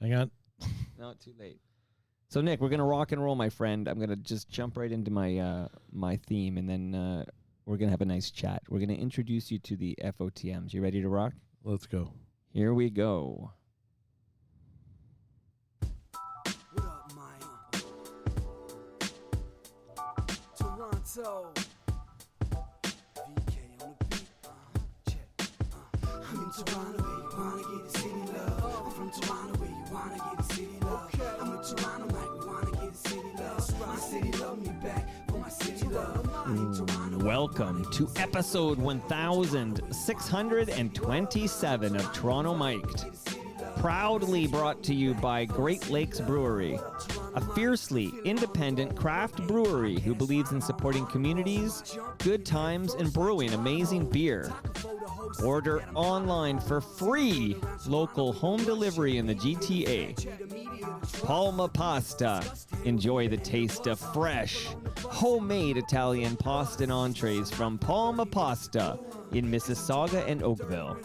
Hang on. No, too late. So, Nick, we're going to rock and roll, my friend. I'm going to just jump right into my my theme, and then we're going to have a nice chat. We're going to introduce you to the FOTMs. You ready to rock? Let's go. Here we go. What up, Mike? Toronto. VK on the beat. Check. I'm in Toronto where you wanna get the city love. I'm from Toronto where you wanna get the city love. I'm in Toronto like we wanna get the city love. My city love me back for my city love. I'm in Toronto. Welcome to episode 1627 of Toronto Mic'd. Proudly brought to you by Great Lakes Brewery, a fiercely independent craft brewery who believes in supporting communities, good times, and brewing amazing beer. Order online for free local home delivery in the GTA. Palma Pasta. Enjoy the taste of fresh, homemade Italian pasta and entrees from Palma Pasta in Mississauga and Oakville.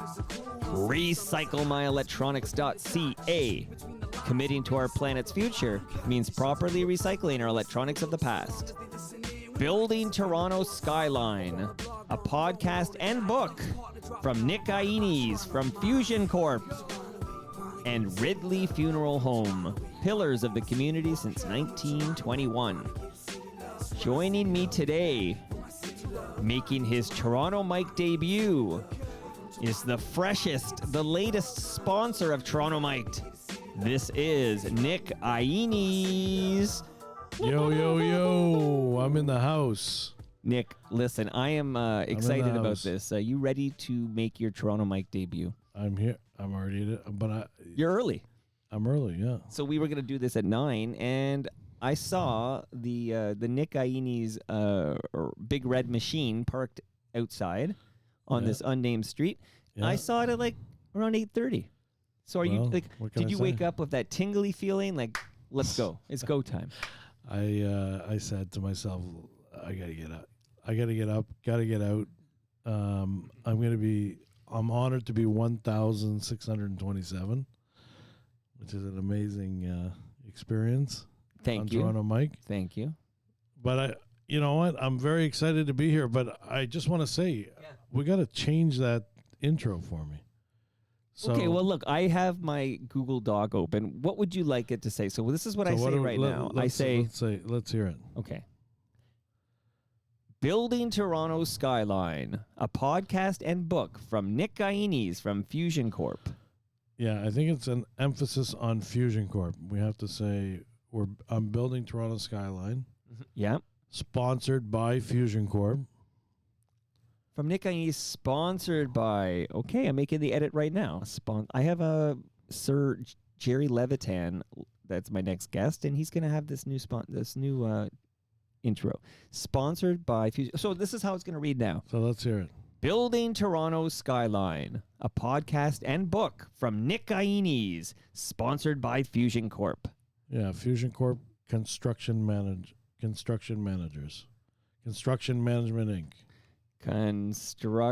RecycleMyElectronics.ca. Committing to our planet's future means properly recycling our electronics of the past. Building Toronto Skyline, a podcast and book from Nick Ainis from Fusioncorp. And Ridley Funeral Home, pillars of the community since 1921. Joining me today, making his Toronto Mic debut, is the freshest, the latest sponsor of Toronto Mic'd. This is Nick Ainis. Yo, yo, yo. I'm in the house. Nick, listen, I am excited about house. this. Are you ready to make your Toronto Mic debut? I'm here. I'm already, You're early. I'm early, yeah. So we were going to do this at 9, and I saw the Nick Ainis big red machine parked outside on this unnamed street. Yeah. I saw it at like around 8:30. So are you like? what can Did I you say? wake up with that tingly feeling? Like, let's go. It's go time. I said to myself, I gotta get up. Gotta get out. I'm honored to be 1,627, which is an amazing experience. Thank on you. Toronto Mic. Thank you. But you know what? I'm very excited to be here. But I just want to say, we got to change that intro for me. So, Okay, well, look, I have my Google Doc open. What would you like it to say? So this is what I say right now. Let's hear it. Okay. Building Toronto Skyline, a podcast and book from Nick Ainis from Fusioncorp. Yeah, I think it's an emphasis on Fusioncorp. We have to say I'm building Toronto Skyline. Yeah. Sponsored by Fusioncorp. From Nick Ainis, sponsored by... Okay, I'm making the edit right now. I have a Sir Jerry Levitan. That's my next guest, and he's going to have this new intro. Sponsored by Fusion. So this is how it's going to read now. So let's hear it. Building Toronto Skyline, a podcast and book from Nick Ainis, sponsored by Fusioncorp. Yeah, Fusioncorp Construction Managers. Construction Management Inc. Construction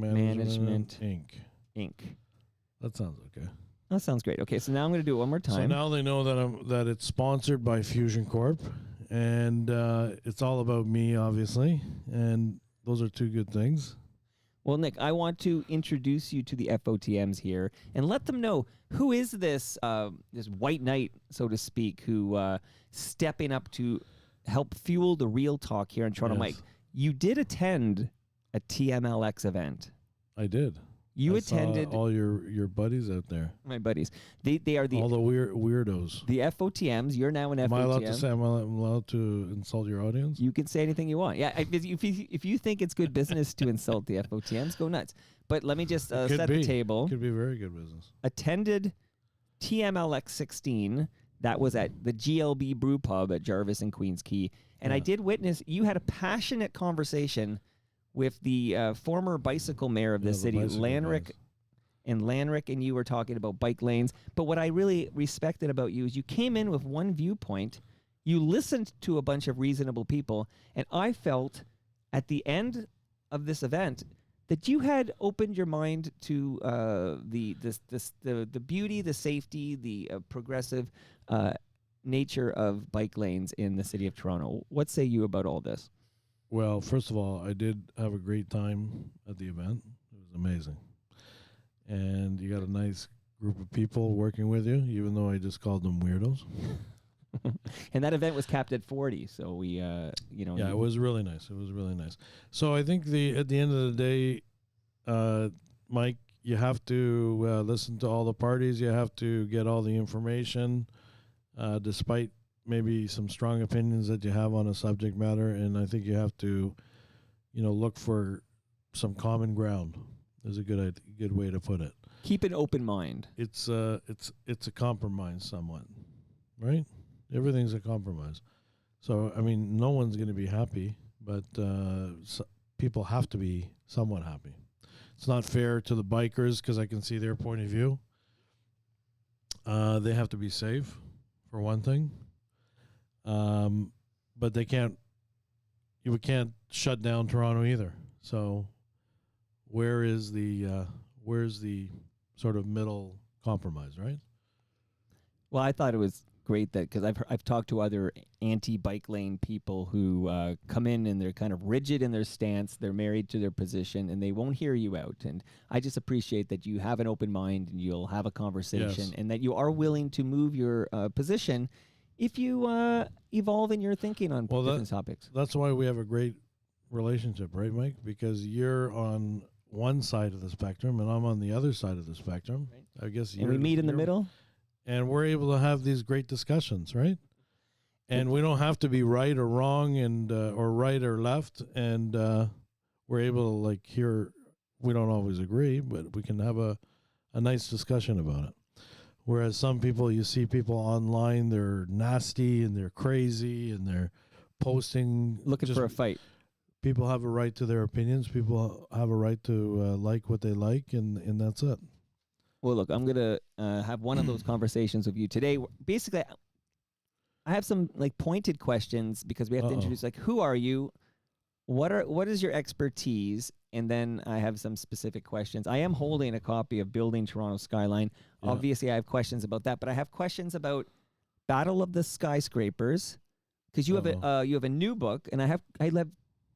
Management Inc. That sounds okay. That sounds great. Okay, so now I'm going to do it one more time. So now they know that it's sponsored by Fusioncorp, and it's all about me, obviously, and those are two good things. Well, Nick, I want to introduce you to the FOTMs here and let them know who is this this white knight, so to speak, who stepping up to help fuel the real talk here in Toronto Mic. You did attend a TMLX event. I did. You I attended saw all your buddies out there. My buddies. They are all the weirdos. The FOTMs. You're now an FOTM. Am I allowed to say? I'm allowed to insult your audience? You can say anything you want. Yeah, if you think it's good business to insult the FOTMs, go nuts. But let me just set the table. Could be very good business. Attended TMLX 16. That was at the GLB Brew Pub at Jarvis and Queens Quay. And I did witness, you had a passionate conversation with the former bicycle mayor of the city, Lanrick. And Lanrick and you were talking about bike lanes. But what I really respected about you is you came in with one viewpoint. You listened to a bunch of reasonable people. And I felt at the end of this event that you had opened your mind to the beauty, the safety, the progressive nature of bike lanes in the city of Toronto. What say you about all this? Well, first of all, I did have a great time at the event. It was amazing. And you got a nice group of people working with you, even though I just called them weirdos. And that event was capped at 40, so we, Yeah, it was really nice. It was really nice. So I think at the end of the day, Mike, you have to listen to all the parties. You have to get all the information, despite maybe some strong opinions that you have on a subject matter. And I think you have to, look for some common ground. Is a good way to put it. Keep an open mind. It's a compromise somewhat, right? Everything's a compromise. So, I mean, no one's going to be happy, but people have to be somewhat happy. It's not fair to the bikers because I can see their point of view. They have to be safe, for one thing. But we can't shut down Toronto either. So where's the sort of middle compromise, right? Well, I thought it was great that because I've talked to other anti-bike lane people who come in and they're kind of rigid in their stance. They're married to their position and they won't hear you out. And I just appreciate that you have an open mind and you'll have a conversation and that you are willing to move your position if you evolve in your thinking on different topics. That's why we have a great relationship, right, Mike? Because you're on one side of the spectrum and I'm on the other side of the spectrum. Right. I guess. And we meet in the middle. And we're able to have these great discussions, right? And we don't have to be right or wrong and or right or left. And we're able to hear. We don't always agree, but we can have a nice discussion about it. Whereas some people, you see people online, they're nasty and they're crazy and they're posting. Looking for a fight. People have a right to their opinions. People have a right to like what they like, and that's it. Well, look, I'm going to have one of those conversations with you today. Basically, I have some pointed questions because we have to introduce who are you? What is your expertise? And then I have some specific questions. I am holding a copy of Building Toronto Skyline. Yeah. Obviously, I have questions about that, but I have questions about Battle of the Skyscrapers because you have a new book, and I have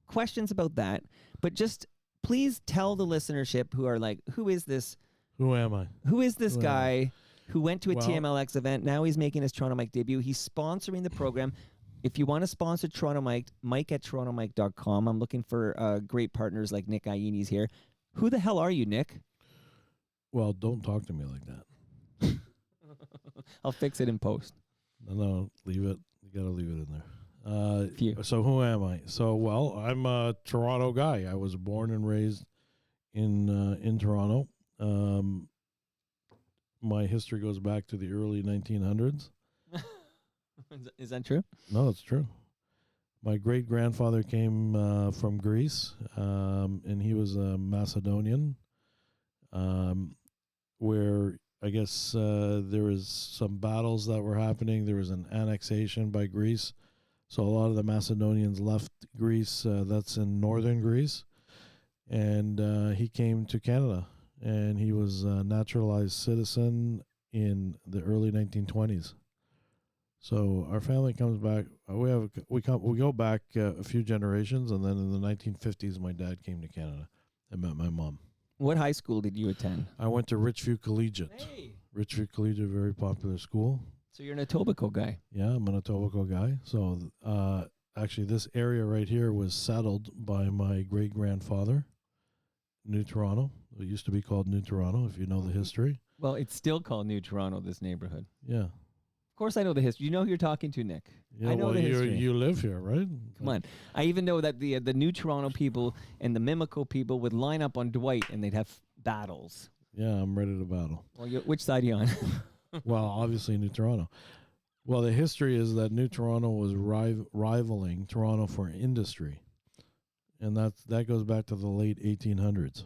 questions about that. But just please tell the listenership who are who is this? Who am I? Who is this guy who went to a TMLX event? Now he's making his Toronto Mike debut. He's sponsoring the program. If you want to sponsor Toronto Mike, Mike at torontomike.com. I'm looking for great partners like Nick Ainis here. Who the hell are you, Nick? Well, don't talk to me like that. I'll fix it in post. No, leave it. You got to leave it in there. So who am I? So, I'm a Toronto guy. I was born and raised in Toronto. My history goes back to the early 1900s. Is that true? No, it's true. My great-grandfather came from Greece, and he was a Macedonian, where I guess there was some battles that were happening. There was an annexation by Greece. So a lot of the Macedonians left Greece. That's in northern Greece. And he came to Canada. And he was a naturalized citizen in the early 1920s. So our family comes back. We go back a few generations, and then in the 1950s, my dad came to Canada and met my mom. What high school did you attend? I went to Richview Collegiate. Hey. Richview Collegiate, very popular school. So you're an Etobicoke guy. Yeah, I'm an Etobicoke guy. So actually, this area right here was settled by my great-grandfather, New Toronto. It used to be called New Toronto, if you know the history. Well, it's still called New Toronto, this neighborhood. Yeah. Of course I know the history. You know who you're talking to, Nick. Yeah, I know the history. You live here, right? Come on. I even know that the New Toronto people and the Mimico people would line up on Dwight and they'd have battles. Yeah, I'm ready to battle. Well, which side are you on? Well, obviously New Toronto. Well, the history is that New Toronto was rivaling Toronto for industry. And that goes back to the late 1800s.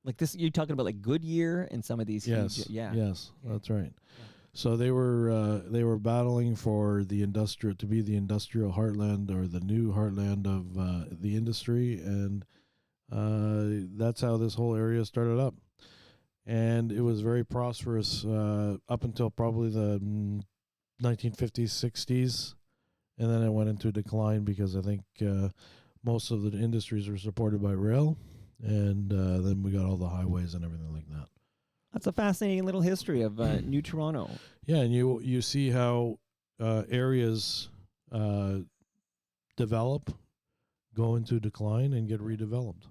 Like this, you're talking about Goodyear and some of these. Yes, huge, yeah. Yes, that's right. Yeah. So they were battling for the industrial heartland or the new heartland of the industry, and That's how this whole area started up. And it was very prosperous up until probably the 1950s, 60s. And then it went into decline because I think most of the industries were supported by rail. And then we got all the highways and everything like that. That's a fascinating little history of New Toronto. Yeah, and you see how areas develop, go into decline, and get redeveloped.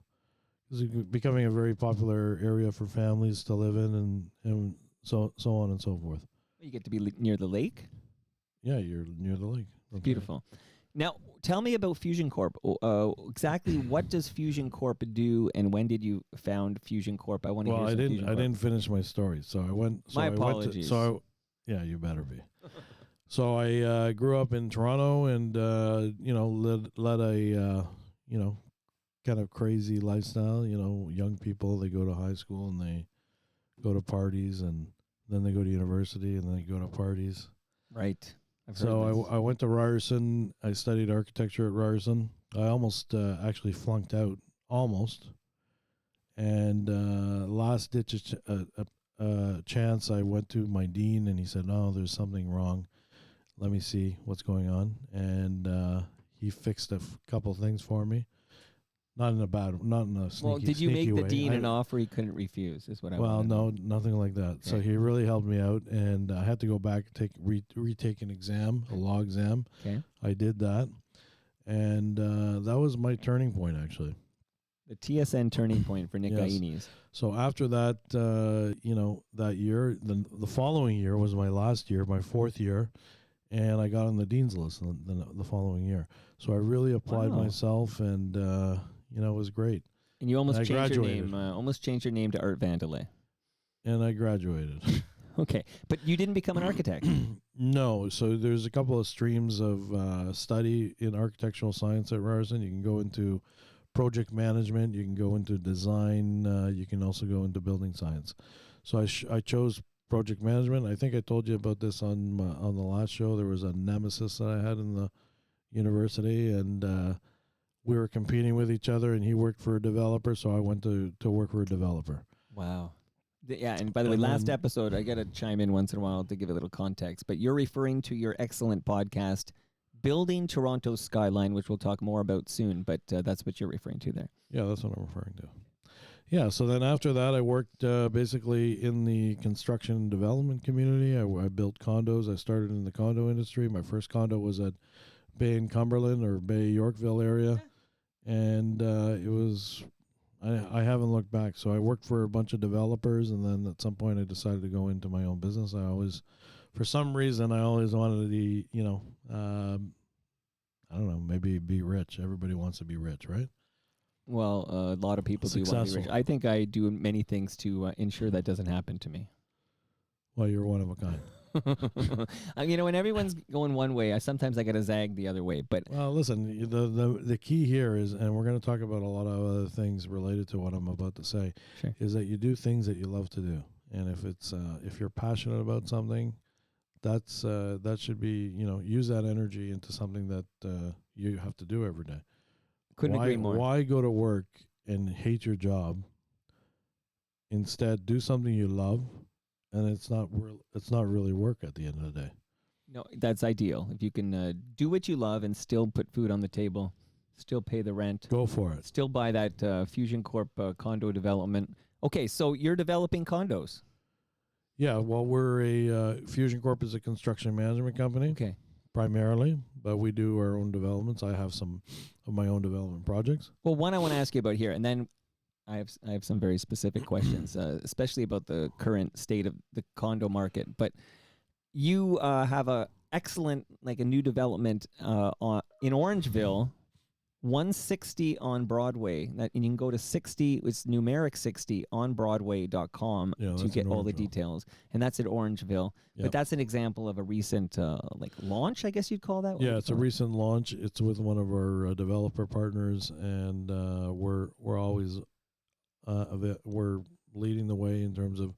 It's becoming a very popular area for families to live in, and so on and so forth. You get to be near the lake. Yeah, you're near the lake. That's Beautiful. Right. Now, tell me about Fusioncorp. Exactly what does Fusioncorp do, and when did you found Fusioncorp? I want to hear some Fusioncorp. I didn't finish my story, so I went. So my apologies. Yeah, you better be. So I grew up in Toronto, and led a kind of crazy lifestyle. Young people, they go to high school and they go to parties, and then they go to university, and then they go to parties. Right. So I went to Ryerson. I studied architecture at Ryerson. I almost actually flunked out, almost. And last ditch chance, I went to my dean, and he said, "No, there's something wrong. Let me see what's going on." And he fixed a couple of things for me. Not in a sneaky, well, did you make the way. dean an offer he couldn't refuse? Is what I. Well, no, nothing like that. Okay. So he really helped me out, and I had to go back and retake an exam, a law exam. Okay. I did that, and that was my turning point, actually. The TSN turning point for Nick Ainis. So after that, that year, the following year was my last year, my fourth year, and I got on the dean's list the following year. So I really applied myself, and it was great. And you almost changed your name. Almost changed your name to Art Vandelay. And I graduated. Okay, but you didn't become an architect. No. So there's a couple of streams of study in architectural science at Ryerson. You can go into project management. You can go into design. You can also go into building science. So I chose project management. I think I told you about this on the last show. There was a nemesis that I had in the university, and we were competing with each other, and he worked for a developer, so I went to work for a developer. Wow. Yeah, and by the way, last episode, I got to chime in once in a while to give a little context, but you're referring to your excellent podcast, Building Toronto's Skyline, which we'll talk more about soon, but that's what you're referring to there. Yeah, that's what I'm referring to. Yeah, so then after that, I worked basically in the construction and development community. I built condos. I started in the condo industry. My first condo was at Bay and Cumberland, or Bay Yorkville area. And it was, I haven't looked back. So I worked for a bunch of developers, and then at some point I decided to go into my own business. For some reason, I always wanted to I don't know, maybe be rich. Everybody wants to be rich, right? Well, a lot of people do want to be rich. I think I do many things to ensure that doesn't happen to me. Well, you're one of a kind. When everyone's going one way, sometimes I got to zag the other way. But well, listen, the key here is, and we're going to talk about a lot of other things related to what I'm about to say, sure, is that you do things that you love to do, and if you're passionate about something, that should be, use that energy into something that you have to do every day. Couldn't agree more. Why go to work and hate your job? Instead, do something you love. And it's not really work at the end of the day. No, that's ideal. If you can do what you love and still put food on the table, still pay the rent. Go for it. Still buy that Fusioncorp condo development. Okay, so you're developing condos. Yeah, well, Fusioncorp is a construction management company. Okay. Primarily, but we do our own developments. I have some of my own development projects. Well, one I want to ask you about here, and then I have some very specific questions, especially about the current state of the condo market. But you have a excellent, a new development in Orangeville, 160 on Broadway. And you can go to 60, it's numeric 60 on Broadway.com to get all the details. And that's at Orangeville. Yep. But that's an example of a recent launch, I guess you'd call that. Yeah, it's a recent launch. It's with one of our developer partners, and we're always we're leading the way in terms of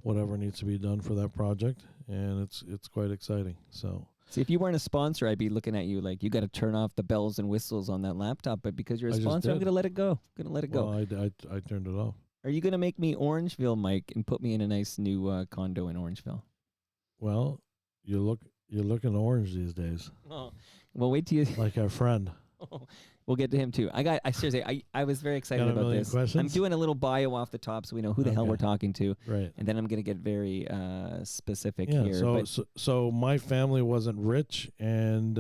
whatever needs to be done for that project, and it's quite exciting. So See, if you weren't a sponsor, I'd be looking at you like you got to turn off the bells and whistles on that laptop. But because you're a I just sponsor, I'm did. going to let it go. Well, I turned it off. Are you going to make me Orangeville, Mike, and put me in a nice new condo in Orangeville? Well, you're looking orange these days, Oh, well, wait till you. like our friend. We'll get to him too. I seriously, I was very excited Got a about million this. questions? I'm doing a little bio off the top so we know who the hell Okay. we're talking to, Right. and then I'm going to get very specific Yeah. here. So my family wasn't rich, and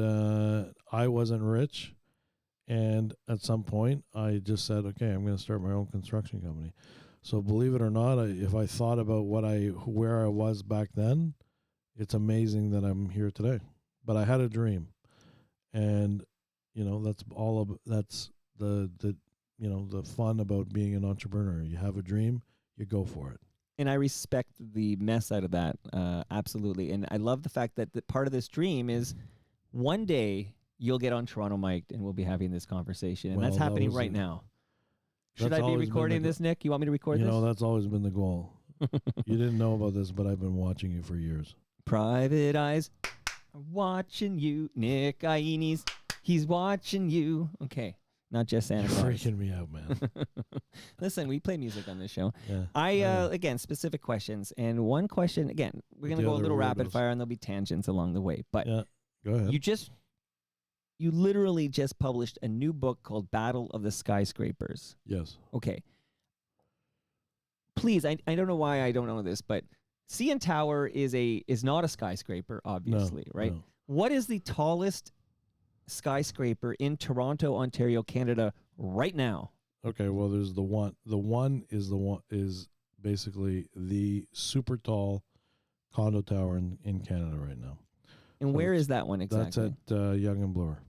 I wasn't rich, and at some point I just said, okay, I'm going to start my own construction company. So believe it or not, if I thought about where I was back then, it's amazing that I'm here today. But I had a dream, and that's the fun about being an entrepreneur. You have a dream, you go for it. And I respect the mess out of that, absolutely. And I love the fact that part of this dream is one day you'll get on Toronto Mic'd and we'll be having this conversation. And Well, that's that happening was right it. now. Should That's I be always been recording the this, Nick? You want me to record this? That's always been the goal. You didn't know about this, but I've been watching you for years. Private eyes are watching you, Nick Ainis. He's watching you. Okay. Not just Santa You're Claus. freaking me out, man. Listen, we play music on this show. Yeah. Again, specific questions. And one question, again, we're going to The go a other little rapid weirdos. fire and there'll be tangents along the way. But Yeah. Go ahead. you literally just published a new book called Battle of the Skyscrapers. Yes. Okay. Please, I don't know why I don't know this, but CN Tower is not a skyscraper, obviously, right? No. What is the tallest skyscraper in Toronto, Ontario, Canada right now? Okay. Well, there's the one. The one is basically the super tall condo tower in Canada right now. And So where is that one exactly? That's at Yonge and Bloor.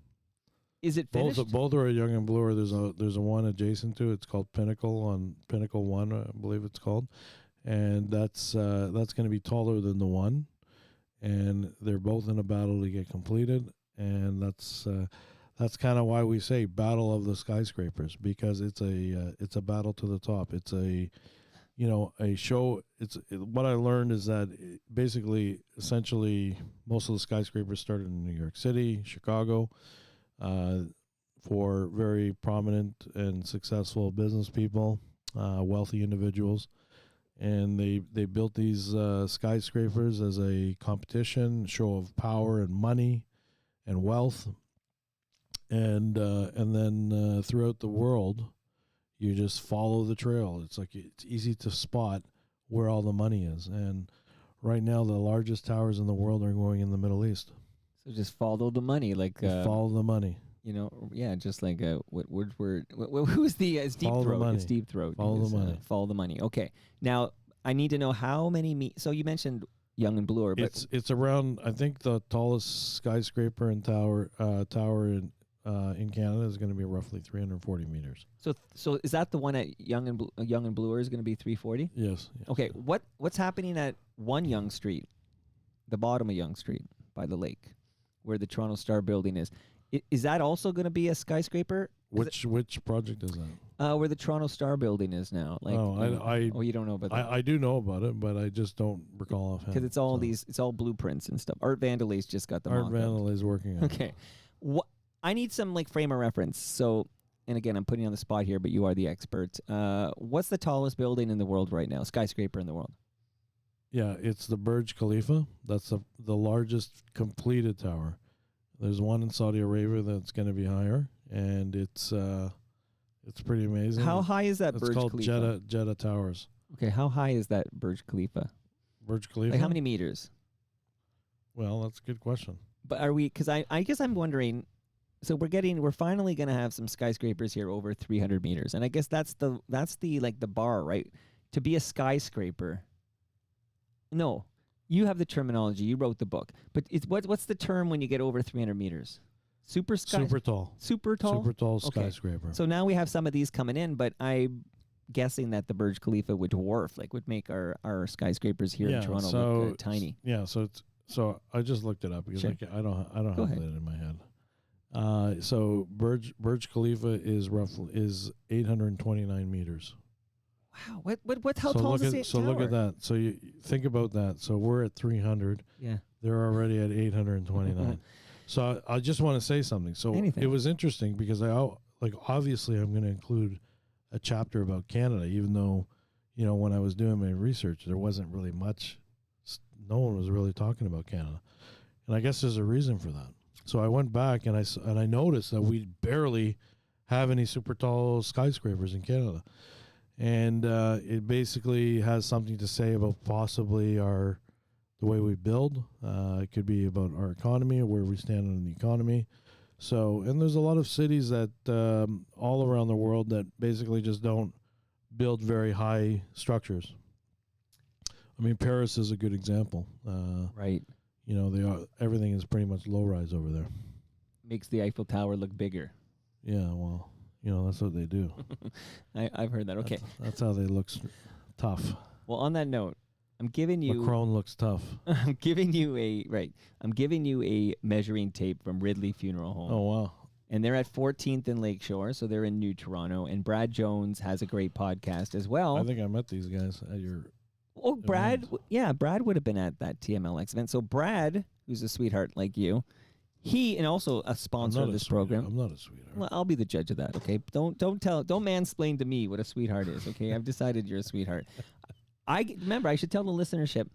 Is it finished? Both are at Yonge and Bloor. There's a one adjacent to it. It's called Pinnacle One, I believe it's called, and that's going to be taller than the one, and they're both in a battle to get completed, and that's kind of why we say Battle of the Skyscrapers, because it's a battle to the top. It's a show. What I learned is that essentially most of the skyscrapers started in New York City, Chicago. For very prominent and successful business people, wealthy individuals, and they built these skyscrapers as a competition, show of power and money and wealth, and then throughout the world, you just follow the trail. It's easy to spot where all the money is, and right now the largest towers in the world are going in the Middle East. So just follow the money, like Follow the money. Just like what Wordsworth. Who's the it's Deep Follow the Throat? money. It's Deep Throat. Follow the money. Follow the money. Okay. Now I need to know how many. So you mentioned Yonge and Bloor, but It's around. I think the tallest skyscraper and tower in Canada is going to be roughly 340 meters. so is that the one at Yonge and Bloor is going to be 340? Yes. Okay. What's happening at 1 Yonge Street, the bottom of Yonge Street by the lake, where the Toronto Star building is? Is that also going to be a skyscraper? Which project is that? Where the Toronto Star building is now. Like, you don't know about that. I do know about it, but I just don't recall offhand. Because it's all blueprints and stuff. Art Vandelay just got them Art all. Vandelay is working on it. Okay. I need some frame of reference. So, and again, I'm putting you on the spot here, but you are the expert. What's the tallest building in the world right now? Skyscraper in the world? Yeah, it's the Burj Khalifa. That's the largest completed tower. There's one in Saudi Arabia that's going to be higher, and it's pretty amazing. How high is that It's Burj called Khalifa? Jeddah Towers. Okay, how high is that Burj Khalifa? Burj Khalifa. Like how many meters? Well, that's a good question. But are we? Because I guess I'm wondering. So we're finally going to have some skyscrapers here over 300 meters, and I guess that's the like the bar, right? To be a skyscraper. No, you have the terminology. You wrote the book, but what's the term when you get over 300 meters? Super tall. Super tall. Super tall Okay. skyscraper. So now we have some of these coming in, but I'm guessing that the Burj Khalifa would would make our skyscrapers here in Toronto look tiny. Yeah, so I just looked it up because Sure. I don't Go have ahead. that in my head. So Burj Khalifa is 829 meters. Wow, what how so tall look is at it? so look at that. So you think about that. So we're at 300. Yeah. They're already at 829. So I just want to say something. So Anything. it was interesting because obviously I'm going to include a chapter about Canada, even though, when I was doing my research, there wasn't really much. No one was really talking about Canada. And I guess there's a reason for that. So I went back and I noticed that we barely have any super tall skyscrapers in Canada. And it basically has something to say about possibly the way we build. It could be about our economy or where we stand in the economy. So, and there's a lot of cities that all around the world that basically just don't build very high structures. I mean, Paris is a good example. Right. Everything is pretty much low rise over there. Makes the Eiffel Tower look bigger. Yeah, well, that's what they do. I've heard that. Okay. That's how they look tough. Well, on that note, I'm giving you Macron looks tough. I'm giving you a measuring tape from Ridley Funeral Home. Oh, wow. And they're at 14th and Lakeshore, so they're in New Toronto. And Brad Jones has a great podcast as well. I think I met these guys at your Oh, Brad, event. Brad would have been at that TMLX event. So Brad, who's a sweetheart like you, and also a sponsor of this program. I'm not a sweetheart. Well, I'll be the judge of that, okay? Don't mansplain to me what a sweetheart is, okay? I've decided you're a sweetheart. Remember, I should tell the listenership,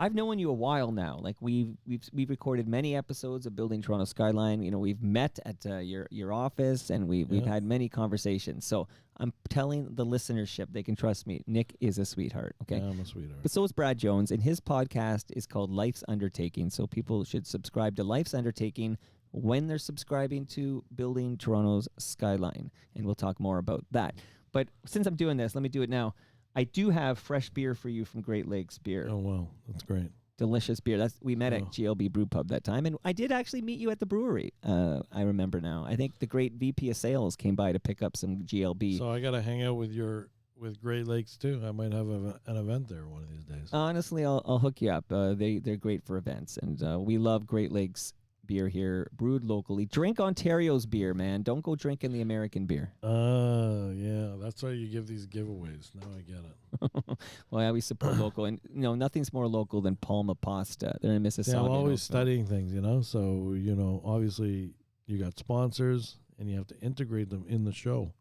I've known you a while now. Like we've recorded many episodes of Building Toronto Skyline. We've met at your office and we've had many conversations. So I'm telling the listenership they can trust me. Nick is a sweetheart. Okay, Yeah, I'm a sweetheart. but so is Brad Jones, and his podcast is called Life's Undertaking. So people should subscribe to Life's Undertaking when they're subscribing to Building Toronto's Skyline, and we'll talk more about that. But since I'm doing this, let me do it now. I do have fresh beer for you from Great Lakes Beer. Oh, wow. That's great. Delicious beer. We met at GLB Brew Pub that time, and I did actually meet you at the brewery. I remember now. I think the great VP of Sales came by to pick up some GLB. So I got to hang out with Great Lakes too. I might have an event there one of these days. Honestly, I'll hook you up. They're great for events, and we love Great Lakes beer here, brewed locally. Drink Ontario's beer, man. Don't go drinking the American beer. Yeah, that's why you give these giveaways. Now I get it. Well, yeah, we support local, and nothing's more local than Palma Pasta. They're in Mississauga. Yeah, I'm always also. studying things, So obviously you got sponsors, and you have to integrate them in the show.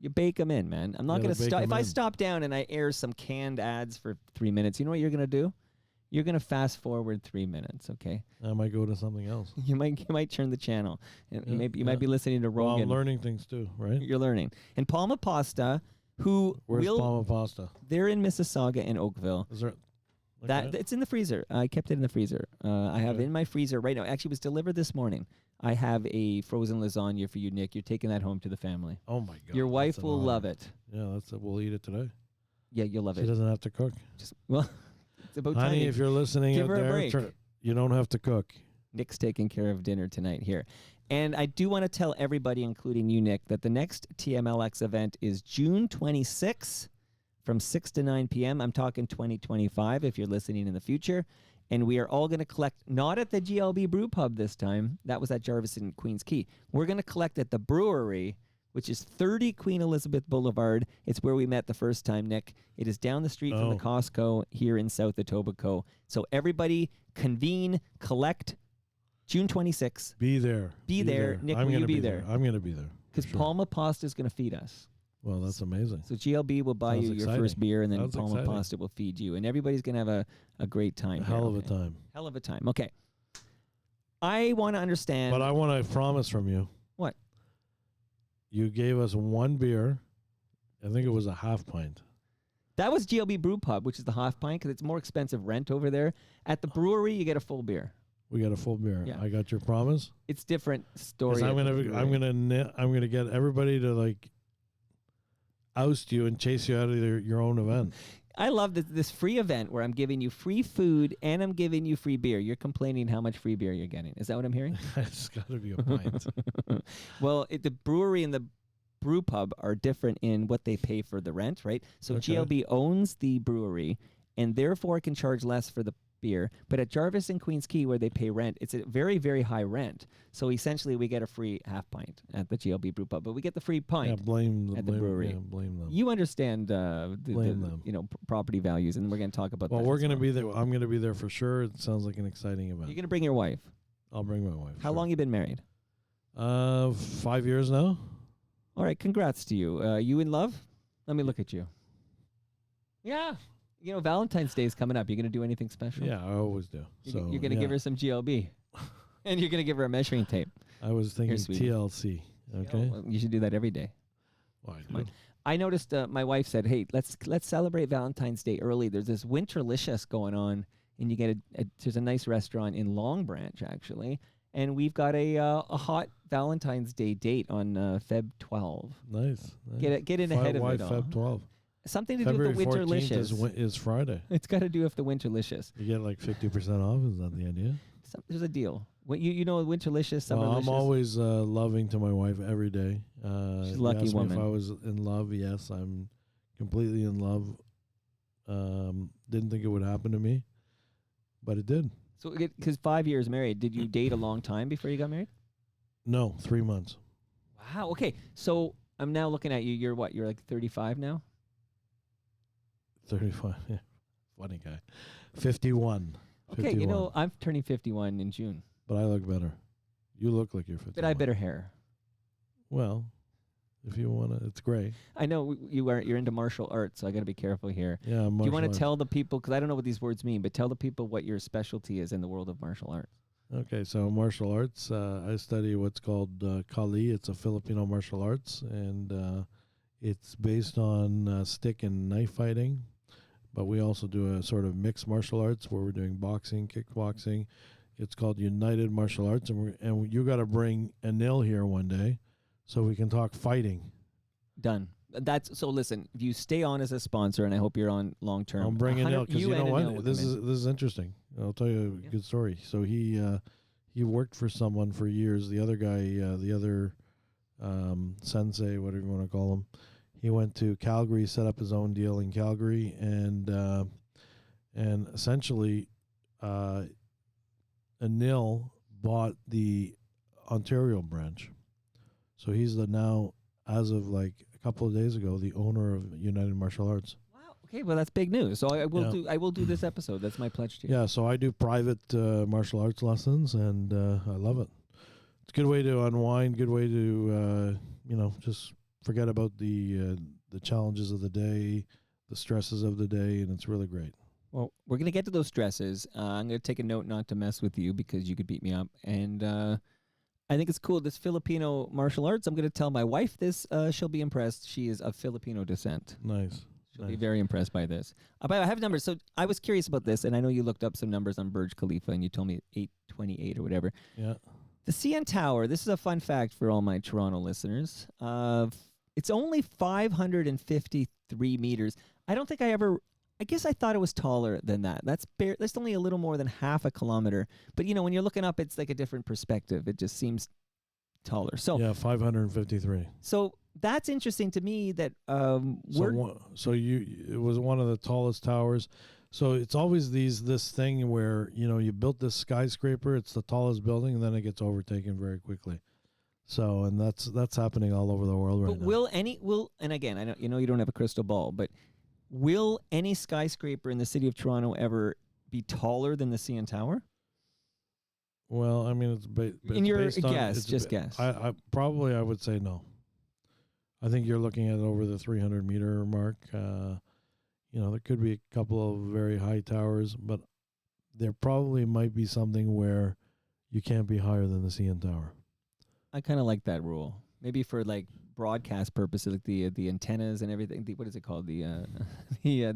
You bake them in, man. I'm not going to stop. If I stop down and I air some canned ads for 3 minutes, you know what you're going to do? You're going to fast forward 3 minutes, okay? I might go to something else. You might turn the channel. And you might be listening to Rogan. Well, I'm learning things too, right? You're learning. And Palma Pasta, Where's Palma Pasta? They're in Mississauga and Oakville. Is there It's in the freezer. I kept it in the freezer. I have it in my freezer right now. Actually, it was delivered this morning. I have a frozen lasagna for you, Nick. You're taking that home to the family. Oh my God! Your wife will love it. Yeah, we'll eat it today. Yeah, you'll love it. She doesn't have to cook. It's about Honey, time. if you're listening give out her a there, break. you don't have to cook. Nick's taking care of dinner tonight here. And I do want to tell everybody, including you, Nick, that the next TMLX event is June 26th from 6 to 9 p.m. I'm talking 2025 if you're listening in the future. And we are all going to collect, not at the GLB Brew Pub this time. That was at Jarvis and Queens Quay. We're going to collect at the brewery, which is 30 Queen Elizabeth Boulevard. It's where we met the first time, Nick. It is down the street from the Costco here in South Etobicoke. So everybody convene, collect, June 26th. Be there. Be there. Nick, will you be there? I'm going to be there. Because Palma Pasta is going to feed us. Well, that's amazing. So GLB will buy you your first beer, and then Palma Pasta will feed you. And everybody's going to have a great time. Hell of a time. Hell of a time. Okay. I want to understand. But I want to promise from you. What? You gave us one beer. I think it was a half pint. That was GLB Brew Pub, which is the half pint, because it's more expensive rent over there. At the brewery, you get a full beer. We got a full beer. Yeah. I got your promise. It's different story. I'm gonna get everybody to oust you and chase you out of your own event. I love this free event where I'm giving you free food and I'm giving you free beer. You're complaining how much free beer you're getting. Is that what I'm hearing? It's got to be a pint. Well, the brewery and the brew pub are different in what they pay for the rent, right? So Okay. GLB owns the brewery and therefore can charge less for the beer. But at Jarvis and Queens Quay, where they pay rent, it's a very, very high rent. So essentially, we get a free half pint at the GLB Brew Pub, but we get the free Yeah, pint blame at the brewery. Yeah, blame them. You understand Blame them. property values, and we're going to talk about Well, that. we're as going to be there. I'm going to be there for sure. It sounds like an exciting event. You're going to bring your wife. I'll bring my wife. How long you been married? 5 years now. All right, congrats to you. You in love? Let me look at you. Yeah. Valentine's Day is coming up. You going to do anything special? Yeah, I always do. You're going to give her some GLB. And you're going to give her a measuring tape. I was thinking sweetie. TLC. Okay. Well, you should do that every day. Why? I noticed my wife said, "Hey, let's celebrate Valentine's Day early. There's this Winterlicious going on, and you get there's a nice restaurant in Long Branch actually, and we've got a hot Valentine's Day date on Feb 12. Nice. Get in ahead of why it all. Feb 12? Something to February do with the 14th Winterlicious. is Friday. It's got to do with the Winterlicious. You get like 50% off. Is that the idea? There's a deal. You know Winterlicious, Summerlicious? Well, I'm always loving to my wife every day. She's a you lucky asked me woman. if I was in love. Yes, I'm completely in love. Didn't think it would happen to me, but it did. So, because 5 years married, did you date a long time before you got married? No, 3 months. Wow. Okay. So I'm now looking at you. You're what? You're like 35 now? 35. Yeah. Funny guy. 51. Okay. 51. I'm turning 51 in June. But I look better. You look like you're 51. But I have better hair. Well, if you want to, it's gray. I know you're into martial arts, so I got to be careful here. Yeah, Do you want to tell the people, because I don't know what these words mean, but tell the people what your specialty is in the world of martial arts. Okay, so martial arts, I study what's called Kali. It's a Filipino martial arts, and it's based on stick and knife fighting. But we also do a sort of mixed martial arts where we're doing boxing, kickboxing. It's called United Martial Arts, and you got to bring Anil here one day so we can talk fighting. Done. So listen, if you stay on as a sponsor, and I hope you're on long term. I'm bringing Anil because you know what? This is is interesting. I'll tell you a good story. So he worked for someone for years. The other guy, the other sensei, whatever you want to call him, he went to Calgary, set up his own deal in Calgary, and essentially Anil bought the Ontario branch. So he's now, as of like a couple of days ago, the owner of United Martial Arts. Wow. Okay, well that's big news. So I will do this episode. That's my pledge to you. Yeah, so I do private martial arts lessons, and I love it. It's a good way to unwind, good way to just forget about the challenges of the day, the stresses of the day, and it's really great. Well, we're going to get to those stresses. I'm going to take a note not to mess with you because you could beat me up. And I think it's cool. This Filipino martial arts, I'm going to tell my wife this. She'll be impressed. She is of Filipino descent. Nice. She'll be very impressed by this. But I have numbers. So I was curious about this, and I know you looked up some numbers on Burj Khalifa, and you told me 828 or whatever. Yeah. The CN Tower, this is a fun fact for all my Toronto listeners. It's only 553 meters. I don't think I guess I thought it was taller than that. That's only a little more than half a kilometer. But, when you're looking up, it's like a different perspective. It just seems taller. So yeah, 553. So that's interesting to me that it was one of the tallest towers. So it's always this thing where, you built this skyscraper, it's the tallest building, and then it gets overtaken very quickly. So, and that's happening all over the world right now. And again, I know you don't have a crystal ball, but will any skyscraper in the city of Toronto ever be taller than the CN Tower? Well, I mean, it's in your based on, guess, just guess. I would say no. I think you're looking at over the 300 meter mark. There could be a couple of very high towers, but there probably might be something where you can't be higher than the CN Tower. I kind of like that rule. Maybe for like broadcast purposes, like the antennas and everything. What is it called? The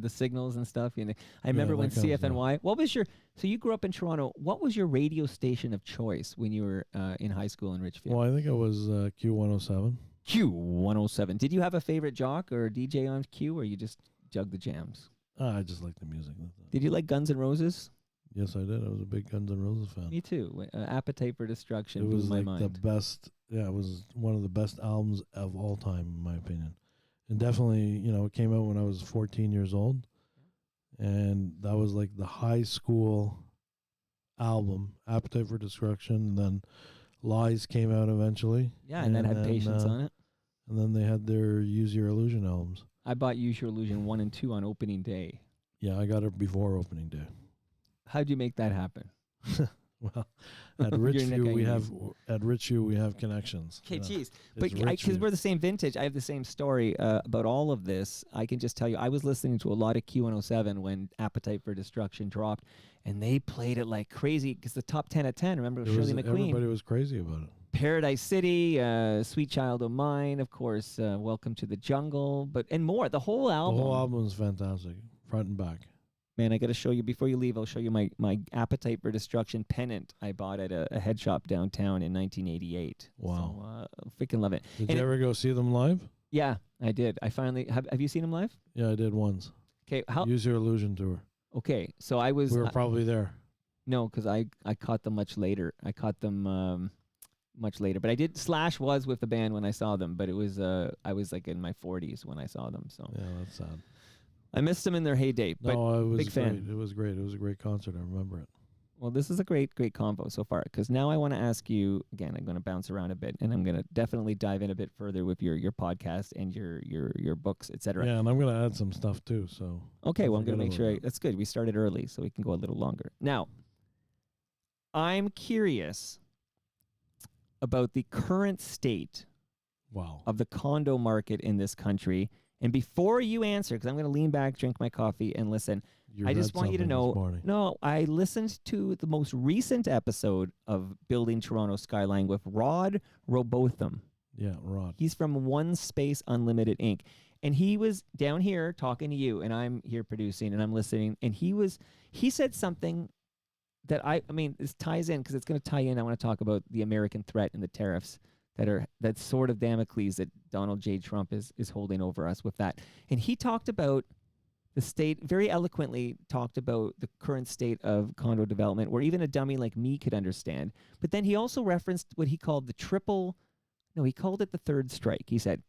signals and stuff. I remember when CFNY. What was so you grew up in Toronto. What was your radio station of choice when you were in high school in Richfield? Well, I think it was Q107. Q107. Did you have a favorite jock or DJ on Q, or you just jug the jams? I just like the music. Did you like Guns N' Roses? Yes, I did. I was a big Guns N' Roses fan. Me too. Appetite for Destruction blew my mind. The best. Yeah, it was one of the best albums of all time, in my opinion. And definitely, it came out when I was 14 years old. and that was like the high school album, Appetite for Destruction, and then Lies came out eventually. Yeah, and that had Patience on it. And then they had their Use Your Illusion albums. I bought Use Your Illusion 1 and 2 on opening day. Yeah, I got it before opening day. How'd you make that happen? Well, at Richview we have connections. Okay, geez. It's But because Richview. we're the same vintage, I have the same story about all of this. I can just tell you, I was listening to a lot of Q107 when Appetite for Destruction dropped, and they played it like crazy because the top 10 at 10, remember, Shirley MacLaine. Everybody was crazy about it. Paradise City, Sweet Child O' Mine, of course, Welcome to the Jungle, and more. The whole album. The whole album is fantastic, front and back. Man, I got to show you, before you leave, I'll show you my Appetite for Destruction pennant I bought at a head shop downtown in 1988. Wow. So, freaking love it. Did you ever go see them live? Yeah, I did. I finally, have you seen them live? Yeah, I did once. Okay, Use Your Illusion tour. Okay, so I was... We were probably there. No, because I caught them much later. I caught them much later. But I did... Slash was with the band when I saw them, but it was I was like in my 40s when I saw them. So Yeah, that's sad. I missed them in their heyday, but No, it was big fan. great. It was great. It was a great concert. I remember it. Well, this is a great convo so far, because now I want to ask you, again, I'm going to bounce around a bit, and I'm going to definitely dive in a bit further with your podcast and your books, etc. Yeah, and I'm going to add some stuff too. So Okay, well, I'm going to forget make about sure... that. That's good. We started early, so we can go a little longer. Now, I'm curious about the current state Wow. of the condo market in this country. And before you answer, because I'm going to lean back, drink my coffee, and listen, I just want you to know, no, I listened to the most recent episode of Building Toronto Skyline with Rod Robotham. Yeah, Rod. He's from One Space Unlimited Inc. And he was down here talking to you, and I'm here producing, and I'm listening. And he said something that I mean, this ties in, because it's going to tie in. I want to talk about the American threat and the tariffs that sort of Damocles that Donald J. Trump is holding over us with that. And he talked about the state, very eloquently talked about the current state of condo development, where even a dummy like me could understand. But then he also referenced what he called he called it the third strike. He said,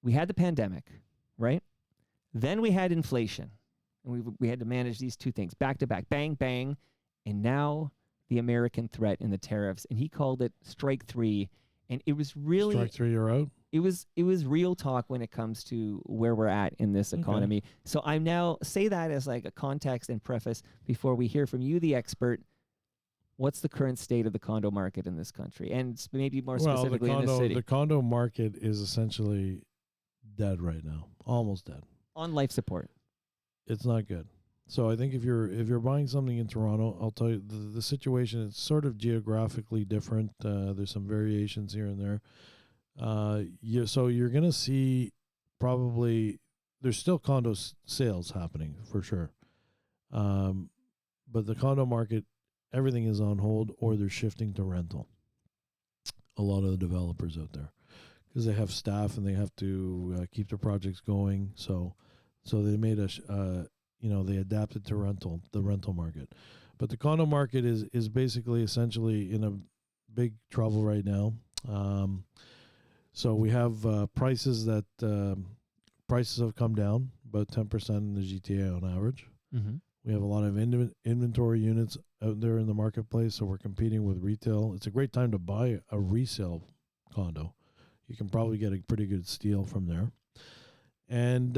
we had the pandemic, right? Then we had inflation, and we had to manage these two things back to back, bang, bang. And now the American threat and the tariffs, and he called it strike three. And it was really... Strike three, you're out? It was real talk when it comes to where we're at in this economy. Okay. So I now say that as like a context and preface before we hear from you, the expert. What's the current state of the condo market in this country, and maybe more specifically in the city? The condo market is essentially dead right now, almost dead. On life support. It's not good. So I think if you're buying something in Toronto, I'll tell you the situation is sort of geographically different. There's some variations here and there. So you're going to see probably there's still condo sales happening for sure. But the condo market, everything is on hold, or they're shifting to rental. A lot of the developers out there, because they have staff and they have to keep their projects going. So they made they adapted to the rental market. But the condo market is basically essentially in a big trouble right now. So we have prices have come down about 10% in the GTA on average. Mm-hmm. We have a lot of inventory units out there in the marketplace, so we're competing with retail. It's a great time to buy a resale condo. You can probably get a pretty good steal from there. And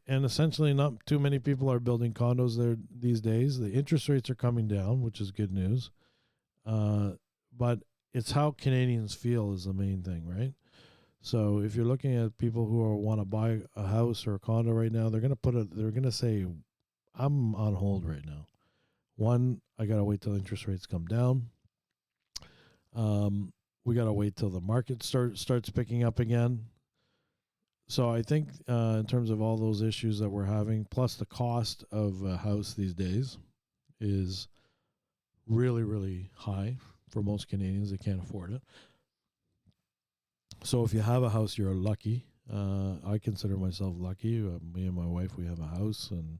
essentially not too many people are building condos there these days. The interest rates are coming down, which is good news. But it's how Canadians feel is the main thing, right? So if you're looking at people who want to buy a house or a condo right now, they're going to say, I'm on hold right now. One, I got to wait till interest rates come down. We got to wait till the market starts picking up again. So I think in terms of all those issues that we're having, plus the cost of a house these days is really, really high for most Canadians. They can't afford it. So if you have a house, you're lucky. I consider myself lucky. Me and my wife, we have a house, and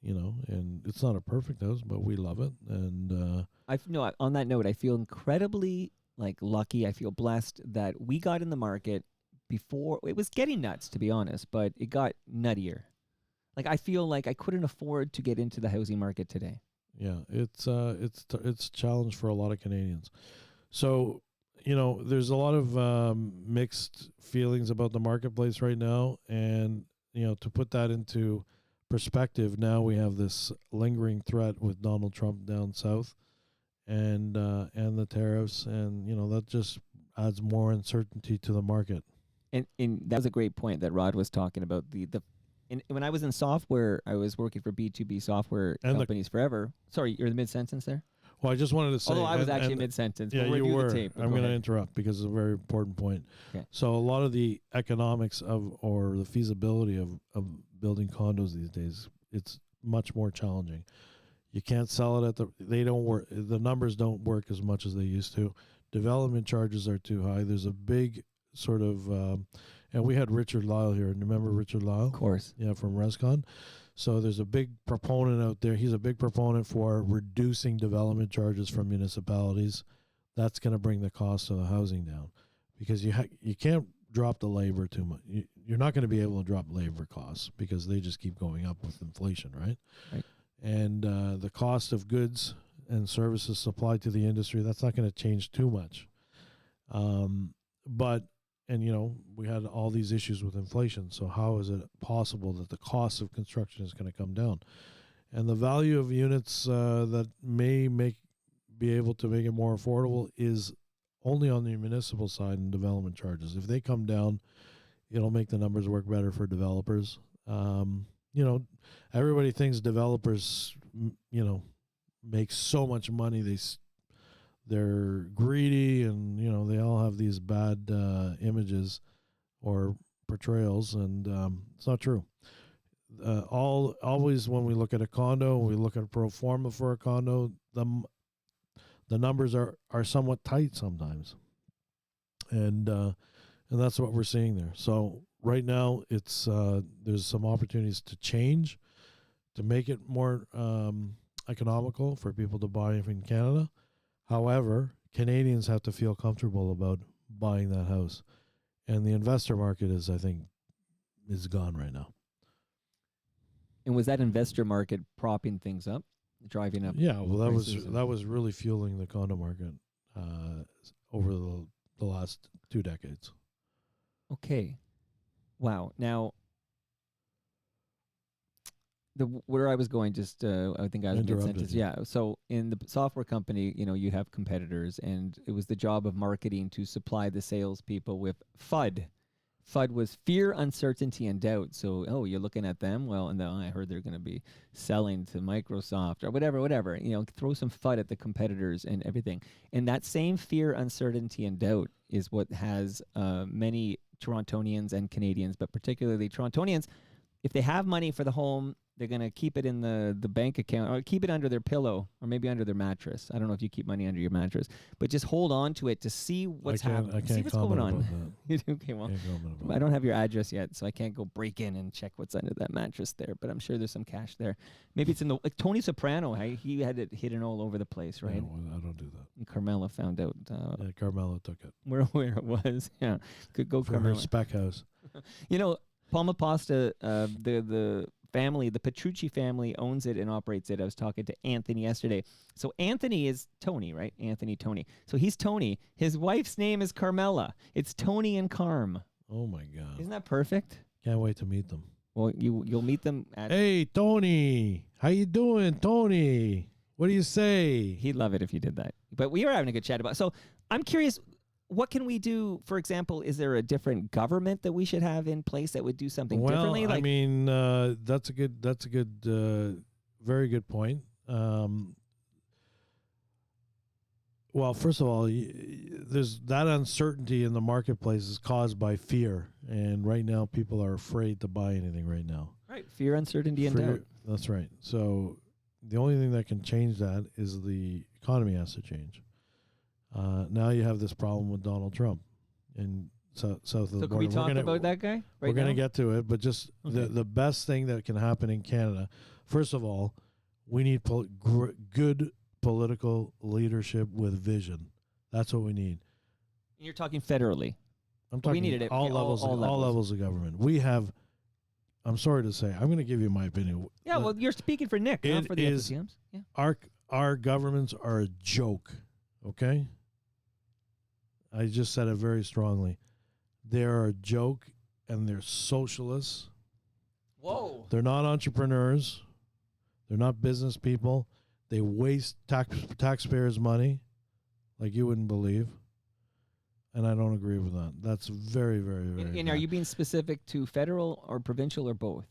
and it's not a perfect house, but we love it. And on that note, I feel incredibly lucky. I feel blessed that we got in the market before it was getting nuts, to be honest, but it got nuttier. Like, I feel like I couldn't afford to get into the housing market today. Yeah, it's a challenge for a lot of Canadians. So, there's a lot of mixed feelings about the marketplace right now, and to put that into perspective, now we have this lingering threat with Donald Trump down south, and the tariffs, and that just adds more uncertainty to the market. And that was a great point that Rod was talking about. When I was in software, I was working for B2B software And companies forever. Sorry, you're in the mid-sentence there? Well, I just wanted to say, Although I was actually mid-sentence. yeah, We'll you review were. the tape, but I'm go going to ahead. interrupt because it's a very important point. Okay. So a lot of the economics or the feasibility of building condos these days, it's much more challenging. You can't sell it they don't work. The numbers don't work as much as they used to. Development charges are too high. There's a big sort of, and we had Richard Lyle here. Remember Richard Lyle? Of course. Yeah, from Rescon. So there's a big proponent out there. He's a big proponent for reducing development charges from municipalities. That's going to bring the cost of the housing down, because you can't drop the labor too much. You're not going to be able to drop labor costs because they just keep going up with inflation, right? Right. And the cost of goods and services supplied to the industry, that's not going to change too much. We had all these issues with inflation. So how is it possible that the cost of construction is going to come down? And the value of units that may be able to make it more affordable is only on the municipal side and development charges. If they come down, it'll make the numbers work better for developers. Everybody thinks developers, make so much money. They're greedy, and they all have these bad images or portrayals, and it's not true. Always when we look at a condo, we look at a pro forma for a condo, the numbers are somewhat tight sometimes, and that's what we're seeing there. So right now, it's there's some opportunities to change, to make it more economical for people to buy in Canada. However, Canadians have to feel comfortable about buying that house, and the investor market is gone right now. And was that investor market propping things up, driving up? Yeah, well, prices that was really fueling the condo market over the last 2 decades. Okay. Wow. Now, where I was going, just I think I was mid-sentence. you. Yeah. So in the software company, you have competitors, and it was the job of marketing to supply the salespeople with FUD. FUD was fear, uncertainty, and doubt. So, you're looking at them. Well, and I heard they're going to be selling to Microsoft or whatever. Throw some FUD at the competitors and everything. And that same fear, uncertainty, and doubt is what has many Torontonians and Canadians, but particularly Torontonians, if they have money for the home, they're going to keep it in the bank account, or keep it under their pillow, or maybe under their mattress. I don't know if you keep money under your mattress, but just hold on to it to see what's happening. I can't See what's going comment on. about You do? Okay, well, I don't have your address yet, so I can't go break in and check what's under that mattress there, but I'm sure there's some cash there. Maybe it's in like Tony Soprano. He had it hidden all over the place, right? Yeah, well, I don't do that. And Carmela found out Carmela took it. where it was. Yeah, could go For Carmela. her spec house. Palmapasta, the family, the Petrucci family, owns it and operates it. I was talking to Anthony yesterday. So Anthony is Tony, right? Tony. So he's Tony. His wife's name is Carmela. It's Tony and Carm. Oh my God! Isn't that perfect? Can't wait to meet them. Well, you'll meet them at. Hey, Tony, how you doing, Tony? What do you say? He'd love it if you did that. But we are having a good chat about. So I'm curious. What can we do? For example, is there a different government that we should have in place that would do something differently? I mean, that's a good, very good point. Well, first of all, there's that uncertainty in the marketplace is caused by fear, and right now people are afraid to buy anything right now. Right, fear, uncertainty, and doubt. That's right. So the only thing that can change that is the economy has to change. Now you have this problem with Donald Trump in south of the border. So can we talk about that guy We're going to get to it, but just Okay. the best thing that can happen in Canada, first of all, we need good political leadership with vision. That's what we need. You're talking federally. I'm We talking needed it. all Okay, levels of government. We have I'm sorry to say, I'm going to give you my opinion. Yeah, well, you're speaking for Nick, not It for the is- FCMs. Yeah. Our governments are a joke, okay? I just said it very strongly. They're a joke, and they're socialists. Whoa. They're not entrepreneurs. They're not business people. They waste taxpayers' money like you wouldn't believe. And I don't agree with that. That's very, very, very And are bad. you being specific to federal or provincial or both?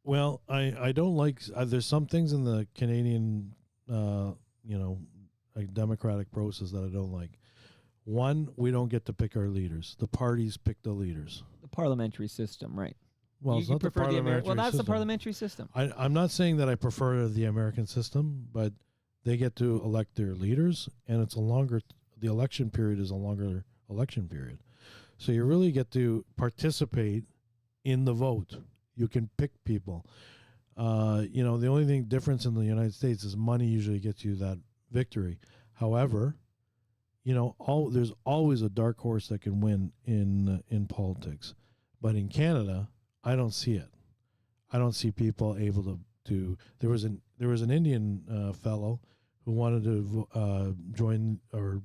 Well, I don't like. There's some things in the Canadian, like democratic process that I don't like. One, we don't get to pick our leaders. The parties pick the leaders. The parliamentary system, right? Well, it's you not the prefer parliamentary well, that's system. the parliamentary system. I'm not saying that I prefer the American system, but they get to elect their leaders, and it's a longer. The election period is a longer election period, so you really get to participate in the vote. You can pick people. The only difference in the United States is money usually gets you that victory. However, there's always a dark horse that can win in politics, but in Canada, I don't see it. I don't see people able to. There was an Indian fellow who wanted to join or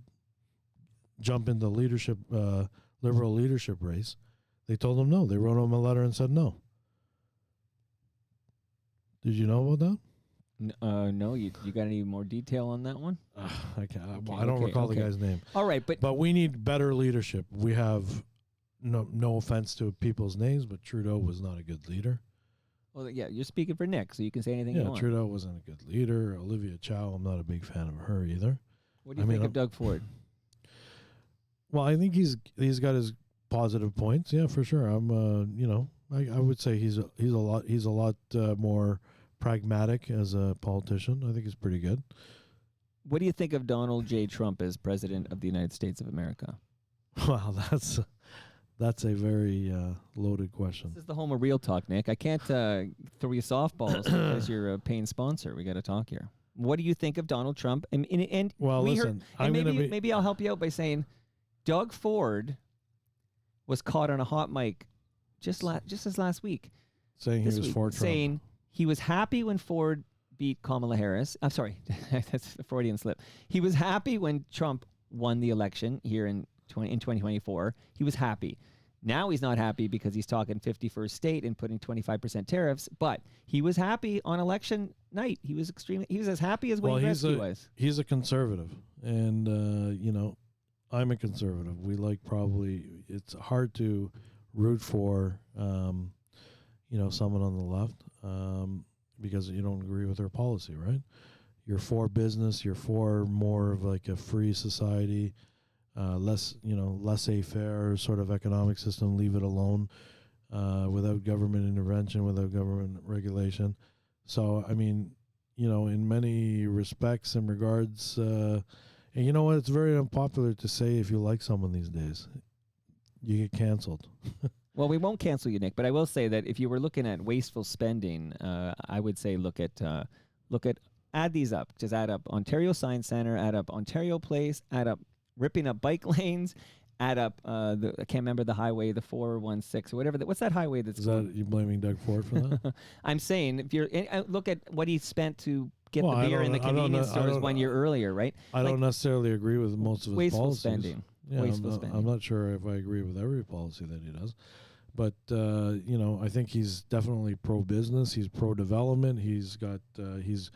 jump into leadership, liberal leadership race. They told him no. They wrote him a letter and said no. Did you know about that? No, you got any more detail on that one? I can't. Okay, I don't recall okay. the guy's name. All right, but we need better leadership. We have no offense to people's names, but Trudeau was not a good leader. well, yeah, you're speaking for Nick, so you can say anything you Yeah, want. Trudeau wasn't a good leader. Olivia Chow, I'm not a big fan of her either. What do you think of Doug Ford? Well, I think he's got his positive points. Yeah, for sure. I would say he's a lot more pragmatic as a politician. I think he's pretty good. What do you think of Donald J. Trump as president of the United States of America? Wow, that's a very loaded question. This is the home of real talk, Nick. I can't throw you softballs because you're a paying sponsor. We got to talk here. What do you think of Donald Trump? And Well, we listen, heard, and I'm gonna maybe I'll help you out by saying Doug Ford was caught on a hot mic just this last week. saying he This was week, for Trump. saying he was happy when Ford beat Kamala Harris. I'm sorry, that's a Freudian slip. He was happy when Trump won the election here in 2024. He was happy. Now he's not happy because he's talking 51st state and putting 25% tariffs. But he was happy on election night. He was as happy as Wayne Gretzky was. He's a conservative, and I'm a conservative. It's hard to root for someone on the left because you don't agree with their policy, right? You're for business. You're for more of like a free society, laissez-faire sort of economic system. Leave it alone, without government intervention, without government regulation. So, I mean, in many respects and regards, and you know what? It's very unpopular to say if you like someone these days. You get canceled. Well, we won't cancel you, Nick, but I will say that if you were looking at wasteful spending, I would say look at add these up. Just add up Ontario Science Center, add up Ontario Place, add up ripping up bike lanes, add up I can't remember the highway, the 416 or whatever. What's that highway that's? Is that you blaming Doug Ford for that? I'm saying if you're look at what he spent to get Well, the beer in the I don't convenience know- I stores don't- 1 year earlier, right? I don't necessarily agree with most of his Wasteful policies. spending. Yeah, Wasteful I'm spending. not sure if I agree with every policy that he does, but I think he's definitely pro-business. He's pro-development. He's got he's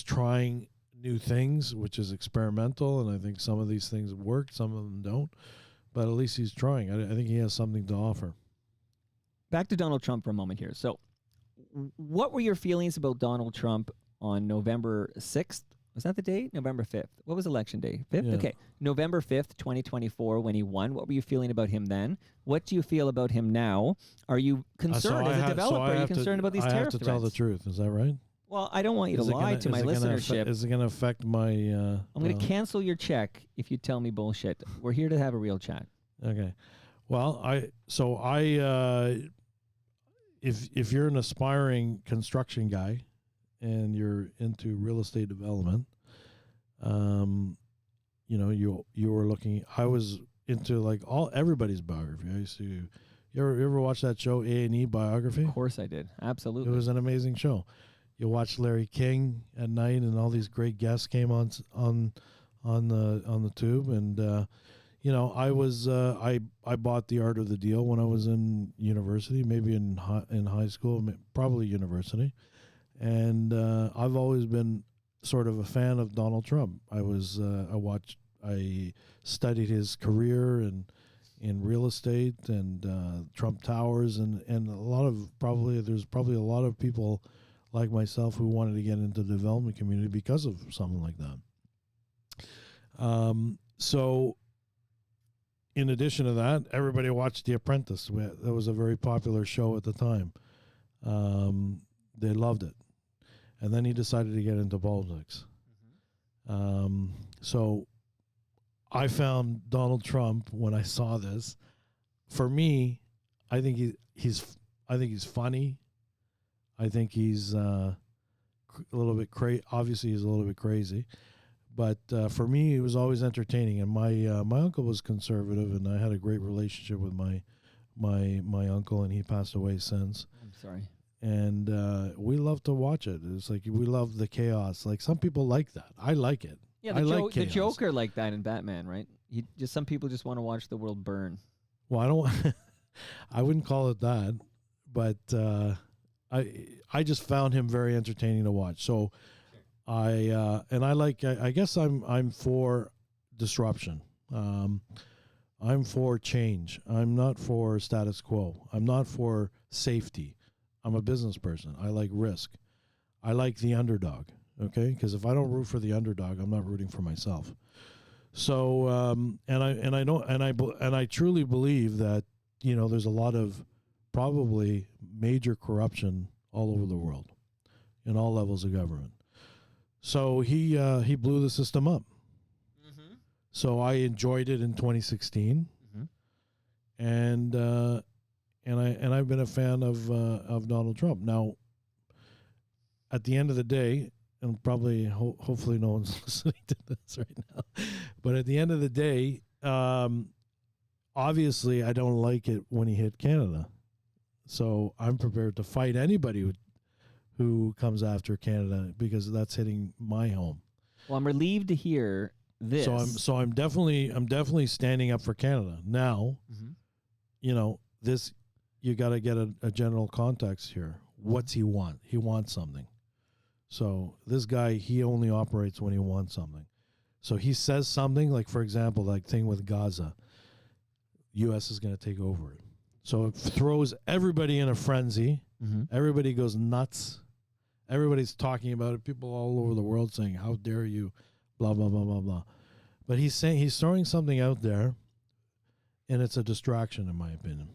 trying new things, which is experimental, and I think some of these things work, some of them don't, but at least he's trying. I think he has something to offer. Back to Donald Trump for a moment here. So, what were your feelings about Donald Trump on November 6th? Was that the date? November 5th. What was election day? 5th? Yeah. Okay. November 5th, 2024, when he won. What were you feeling about him then? What do you feel about him now? Are you concerned as a developer? Are you concerned about these I tariff have to threats? tell the truth. Is that right? Well, I don't want you to lie to my listenership. Is it going to affect my... I'm going to cancel your check if you tell me bullshit. We're here to have a real chat. Okay. Well, if you're an aspiring construction guy and you're into real estate development, you were looking. I was into like everybody's biography. I used to, You ever watch that show A&E Biography? Of course I did. It Absolutely. was an amazing show. You watch Larry King at night, and all these great guests came on the tube, and I bought The Art of the Deal when I was in university, maybe in high school, probably university, and I've always been sort of a fan of Donald Trump. I studied his career and in real estate and Trump Towers and there's probably a lot of people like myself who wanted to get into the development community because of something like that. So in addition to that, everybody watched The Apprentice. That was a very popular show at the time. They loved it. And then he decided to get into politics. So I found Donald Trump when I saw this. For me, I think he's funny. I think he's a little bit crazy. Obviously, he's a little bit crazy. But for me, it was always entertaining. And my uncle was conservative, and I had a great relationship with my uncle, and he passed away since. I'm sorry. And we love to watch it. It's like we love the chaos. Like some people like that. I like it. Yeah, like the Joker like that in Batman, right? Some people just want to watch the world burn. Well, I don't. I wouldn't call it that, but I just found him very entertaining to watch. So I guess I'm for disruption. I'm for change. I'm not for status quo. I'm not for safety. I'm a business person. I like risk. I like the underdog. Okay, because if I don't root for the underdog, I'm not rooting for myself. So, I truly believe that there's a lot of probably major corruption all over the world, in all levels of government. So he blew the system up. Mm-hmm. So I enjoyed it in 2016, mm-hmm. and I've been a fan of Donald Trump. Now, at the end of the day. And probably, hopefully no one's listening to this right now. But at the end of the day, obviously I don't like it when he hit Canada. So I'm prepared to fight anybody who comes after Canada because that's hitting my home. Well, I'm relieved to hear this. So I'm definitely standing up for Canada. Now, mm-hmm. This you got to get a general context here. What's he want? He wants something. So this guy, he only operates when he wants something. So he says something, like, for example, like thing with Gaza, U.S. is going to take over it. So it throws everybody in a frenzy. Mm-hmm. Everybody goes nuts. Everybody's talking about it. People all over the world saying, how dare you, blah, blah, blah, blah, blah. But he's throwing something out there, and it's a distraction, in my opinion.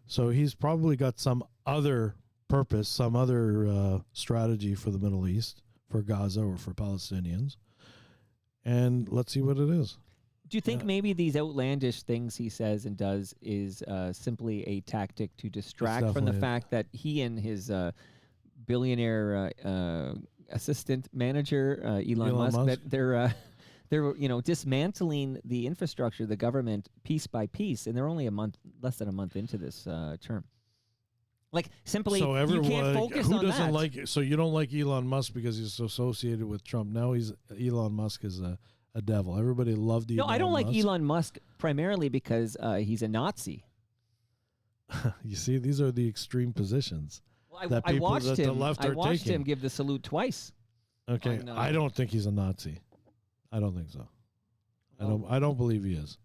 So he's probably got some other purpose, some other strategy for the Middle East, for Gaza or for Palestinians, and let's see what it is. Do you think maybe these outlandish things he says and does is simply a tactic to distract from the fact that he and his billionaire assistant manager Elon Musk that they're dismantling the infrastructure of the government piece by piece, and they're only less than a month into this term. Like, simply, so you can't focus on that. So you don't like Elon Musk because he's associated with Trump. Now Elon Musk is a devil. Everybody loved Elon Musk. No, I don't like Elon Musk primarily because he's a Nazi. You see, these are the extreme positions. Well, I watched him give the salute twice. Okay, I don't think he's a Nazi. I don't think so. I don't believe he is.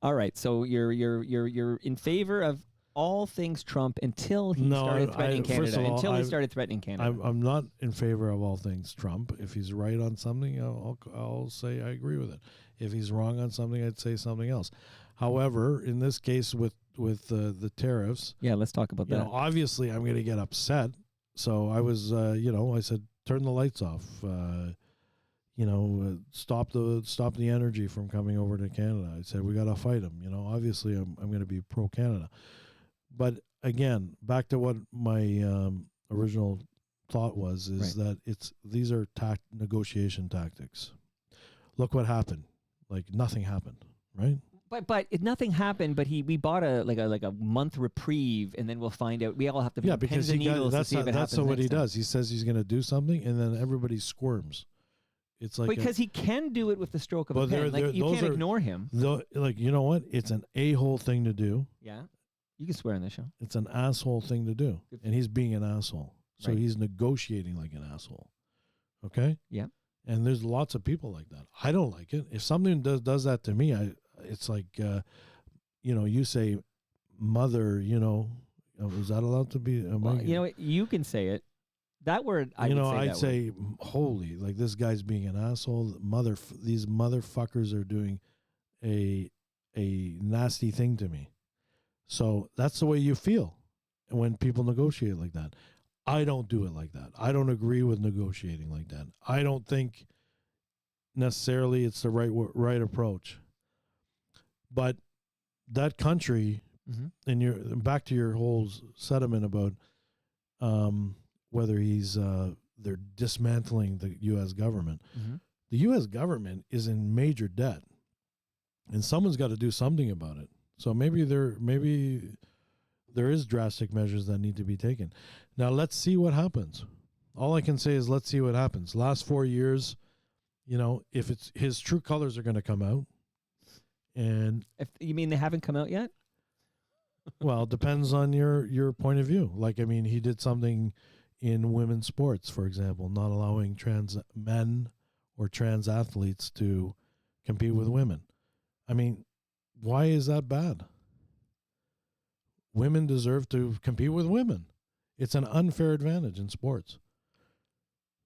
All right, so you're in favor of all things Trump until he started threatening Canada. He started threatening Canada. I'm not in favor of all things Trump. If he's right on something, I'll say I agree with it. If he's wrong on something, I'd say something else. However, in this case with the tariffs, let's talk about that. Obviously, I'm going to get upset. So I was, I said, turn the lights off. Stop the energy from coming over to Canada. I said we got to fight them. Obviously, I'm going to be pro Canada. But again, back to what my original thought was, that these are negotiation tactics. Look what happened. Like nothing happened, right? Nothing happened. But we bought a month reprieve, and then we'll find out. We all have to be because pins and needles to that's see if it that's happens what he next time. does. He says he's going to do something, and then everybody squirms. It's like because he can do it with the stroke of a pen. You can't ignore him. You know what? It's an a-hole thing to do. Yeah, you can swear on this show. It's an asshole thing to do, and he's being an asshole. So Right. he's negotiating like an asshole. Okay. Yeah. And there's lots of people like that. I don't like it. If something does that to me, it's like, you say, mother. Is that allowed to be? Well, you know what? You can say it. That word, I'd say, holy, like this guy's being an asshole. These motherfuckers are doing a nasty thing to me. So that's the way you feel when people negotiate like that. I don't do it like that. I don't agree with negotiating like that. I don't think necessarily it's the right approach. But that country, and you're back to your whole sentiment about whether they're dismantling the U.S. government. The U.S. government is in major debt, and someone's got to do something about it. So maybe there is drastic measures that need to be taken. Now let's see what happens. All I can say is let's see what happens. Last 4 years, if it's his true colors are going to come out, and if you mean they haven't come out yet, well, it depends on your point of view. Like, I mean, he did something in women's sports, for example, not allowing trans men or trans athletes to compete with women. I mean, why is that bad? Women deserve to compete with women. It's an unfair advantage in sports.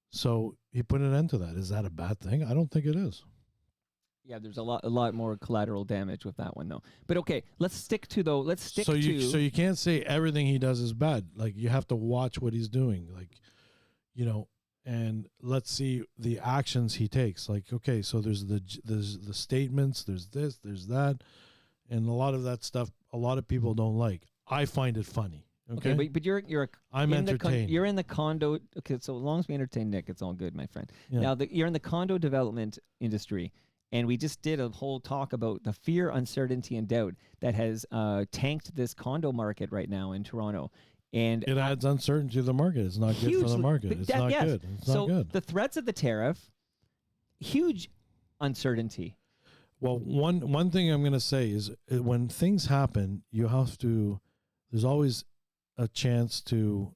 So he put an end to that. Is that a bad thing? I don't think it is. Yeah, there's a lot more collateral damage with that one, though. But okay, let's stick to. So you can't say everything he does is bad. Like, you have to watch what he's doing. Like, and let's see the actions he takes. Like, okay, so there's the statements, there's this, there's that, and a lot of that stuff a lot of people don't like. I find it funny. Okay, but I'm entertained. You're in the condo. Okay, so as long as we entertain Nick, it's all good, my friend. Yeah. Now you're in the condo development industry, and we just did a whole talk about the fear, uncertainty, and doubt that has tanked this condo market right now in Toronto. And it adds uncertainty to the market. It's not good for the market. It's not good. It's not good. The threats of the tariff, huge uncertainty. Well, one thing I'm going to say is when things happen, you have to. There's always a chance to,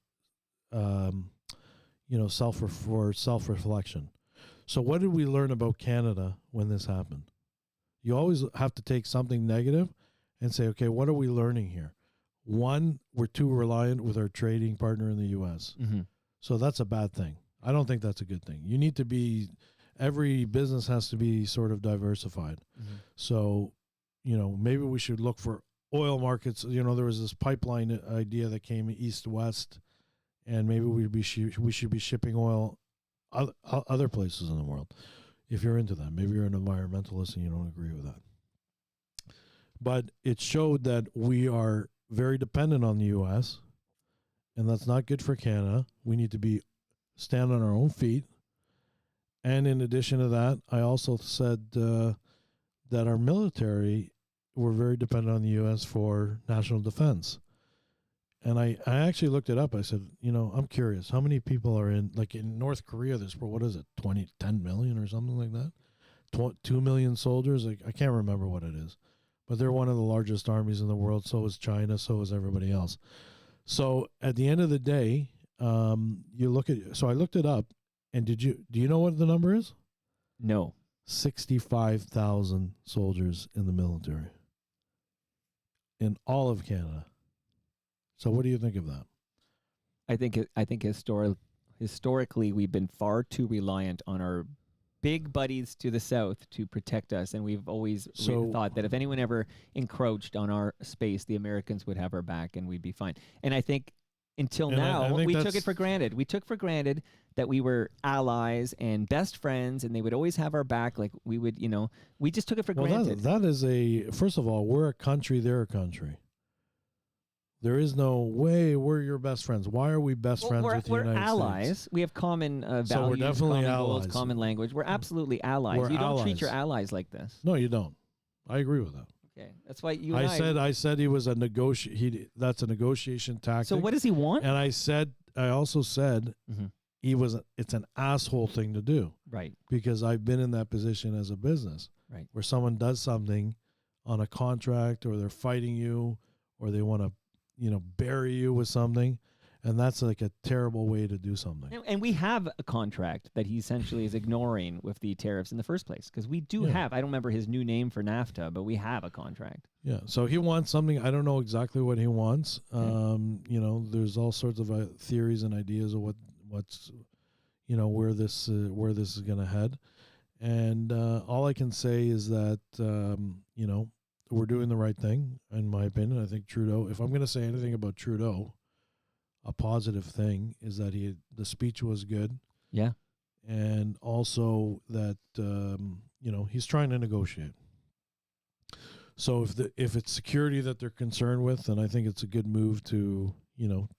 self-reflection. So what did we learn about Canada when this happened? You always have to take something negative and say, okay, what are we learning here? One, we're too reliant with our trading partner in the U.S. Mm-hmm. So that's a bad thing. I don't think that's a good thing. You need to be, every business has to be sort of diversified. Mm-hmm. So, maybe we should look for oil markets. There was this pipeline idea that came east-west, and maybe we should be shipping oil other places in the world. If you're into that, maybe you're an environmentalist and you don't agree with that. But it showed that we are very dependent on the U.S., and that's not good for Canada. We need to stand on our own feet. And in addition to that, I also said that our military, we're very dependent on the U.S. for national defense. And I actually looked it up. I said, I'm curious. How many people are in North Korea, there's, what is it, 10 million or something like that? 2 million soldiers? I can't remember what it is. But they're one of the largest armies in the world. So is China. So is everybody else. So at the end of the day, so I looked it up. And do you know what the number is? No. 65,000 soldiers in the military in all of Canada. So what do you think of that? I think historically we've been far too reliant on our big buddies to the south to protect us, and we've always thought that if anyone ever encroached on our space, the Americans would have our back and we'd be fine. And I think until now, we took it for granted. We took for granted that we were allies and best friends, and they would always have our back. Like we would, we just took it for granted. That is first of all, we're a country, they're a country. There is no way we're your best friends. Why are we best friends with the United States? We're allies. We have common values, so we're definitely common allies. goals, common language. We're absolutely allies. You don't treat your allies like this. No, you don't. I agree with that. Okay, that's why you. I said he was a that's a negotiation tactic. So what does he want? And I also said it's an asshole thing to do. Right. Because I've been in that position as a business. Right. Where someone does something on a contract, or they're fighting you, or they want to, bury you with something. And that's like a terrible way to do something. And we have a contract that he essentially is ignoring with the tariffs in the first place. Because we do have, I don't remember his new name for NAFTA, but we have a contract. Yeah. So he wants something. I don't know exactly what he wants. There's all sorts of theories and ideas of what's, where this is going to head. And all I can say is that, we're doing the right thing, in my opinion. I think Trudeau, if I'm going to say anything about Trudeau, a positive thing is that the speech was good. Yeah. And also that, he's trying to negotiate. So if it's security that they're concerned with, then I think it's a good move to,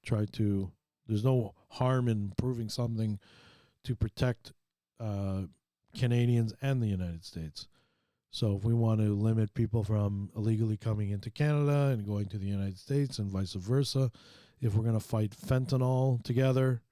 try to, there's no harm in proving something to protect Canadians and the United States. So if we want to limit people from illegally coming into Canada and going to the United States and vice versa, if we're going to fight fentanyl together,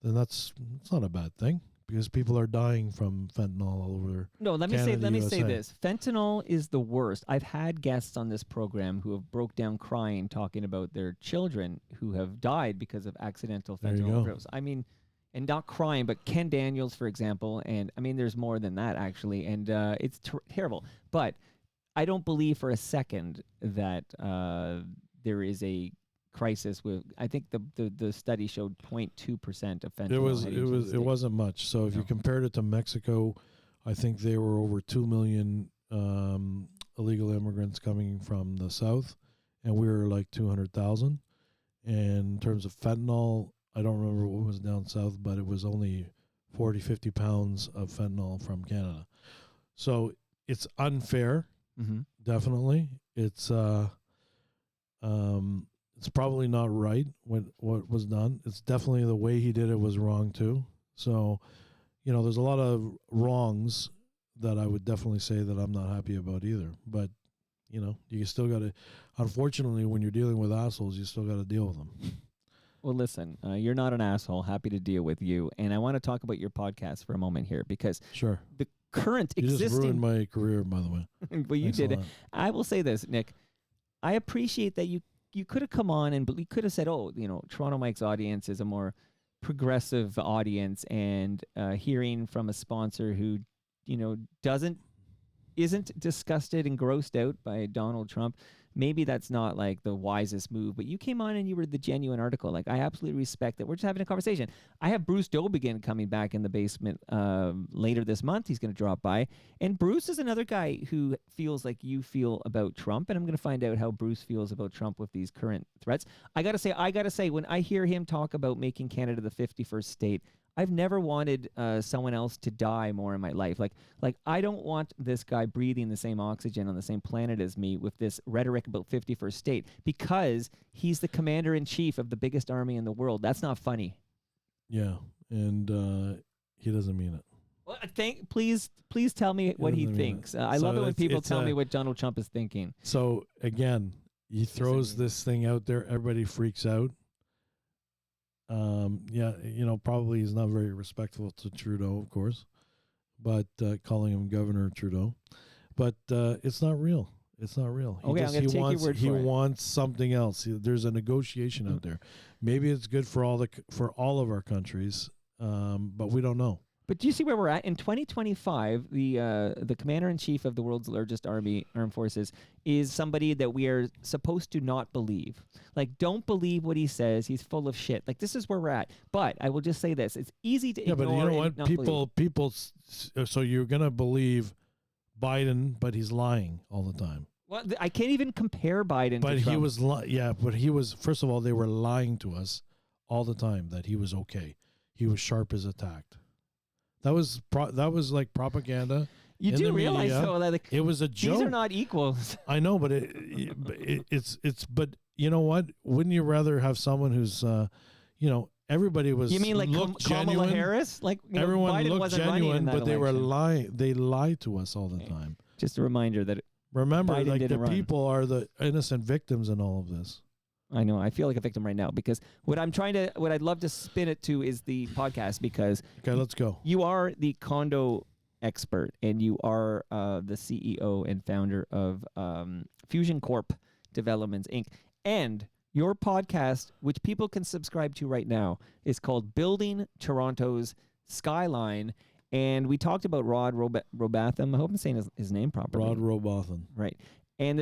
then it's not a bad thing, because people are dying from fentanyl all over. No, let me say this. Fentanyl is the worst. I've had guests on this program who have broke down crying, talking about their children who have died because of accidental fentanyl overdose. I mean, and not crying, but Ken Daniels, for example, and I mean, there's more than that actually, and it's terrible. But I don't believe for a second that there is a crisis with. I think the study showed 0.2% of fentanyl. It wasn't much. So if you compared it to Mexico, I think they were over 2 million illegal immigrants coming from the south, and we were like 200,000. And in terms of fentanyl, I don't remember what was down south, but it was only 40, 50 pounds of fentanyl from Canada. So it's unfair, definitely. It's probably not right what was done. It's definitely the way he did it was wrong too. So, there's a lot of wrongs that I would definitely say that I'm not happy about either. But, you still got to, unfortunately, when you're dealing with assholes, you still got to deal with them. Well, listen, you're not an asshole. Happy to deal with you. And I want to talk about your podcast for a moment here, because the current existing... You just ruined my career, by the way. Well, you did it. I will say this, Nick. I appreciate that you could have come on and you could have said, Toronto Mike's audience is a more progressive audience, and hearing from a sponsor who, isn't disgusted and grossed out by Donald Trump, maybe that's not like the wisest move. But you came on and you were the genuine article. Like, I absolutely respect that. We're just having a conversation. I have Bruce Dobigan coming back in the basement later this month. He's going to drop by. And Bruce is another guy who feels like you feel about Trump. And I'm going to find out how Bruce feels about Trump with these current threats. I got to say, when I hear him talk about making Canada the 51st state, I've never wanted someone else to die more in my life. Like I don't want this guy breathing the same oxygen on the same planet as me with this rhetoric about 51st state, because he's the commander-in-chief of the biggest army in the world. That's not funny. Yeah, and he doesn't mean it. Well, please tell me what he thinks. I love it when people tell me what Donald Trump is thinking. So, again, he throws this thing out there. Everybody freaks out. Probably he's not very respectful to Trudeau, of course, but calling him Governor Trudeau. But it's not real. It's not real. I'm going to take your word for it. He wants something else. There's a negotiation out there. Maybe it's good for all of our countries, but we don't know. But do you see where we're at? In 2025, the commander-in-chief of the world's largest armed forces is somebody that we are supposed to not believe. Like, don't believe what he says. He's full of shit. Like, this is where we're at. But I will just say this. It's easy to ignore. Yeah, but you know what? People, so you're going to believe Biden, but he's lying all the time. Well, I can't even compare Biden to Trump. He was, first of all, they were lying to us all the time that he was okay. He was sharp as a tack. That was like propaganda. You do realize, though, that it was a joke. These are not equals. I know, but it's. But you know what? Wouldn't you rather have someone who's, everybody was. You mean like Kamala Harris? Like everyone Biden looked wasn't genuine, running in that but they were election. lying. They lied to us all the time. Just a reminder that Remember, Biden like the didn't run. people are the innocent victims in all of this. I know. I feel like a victim right now because what I'd love to spin it to is the podcast because Okay, let's go. you are the condo expert and you are the CEO and founder of Fusioncorp Developments Inc. And your podcast, which people can subscribe to right now, is called Building Toronto's Skyline. And we talked about Rod Robotham. I hope I'm saying his name properly. Rod Robotham. Right. And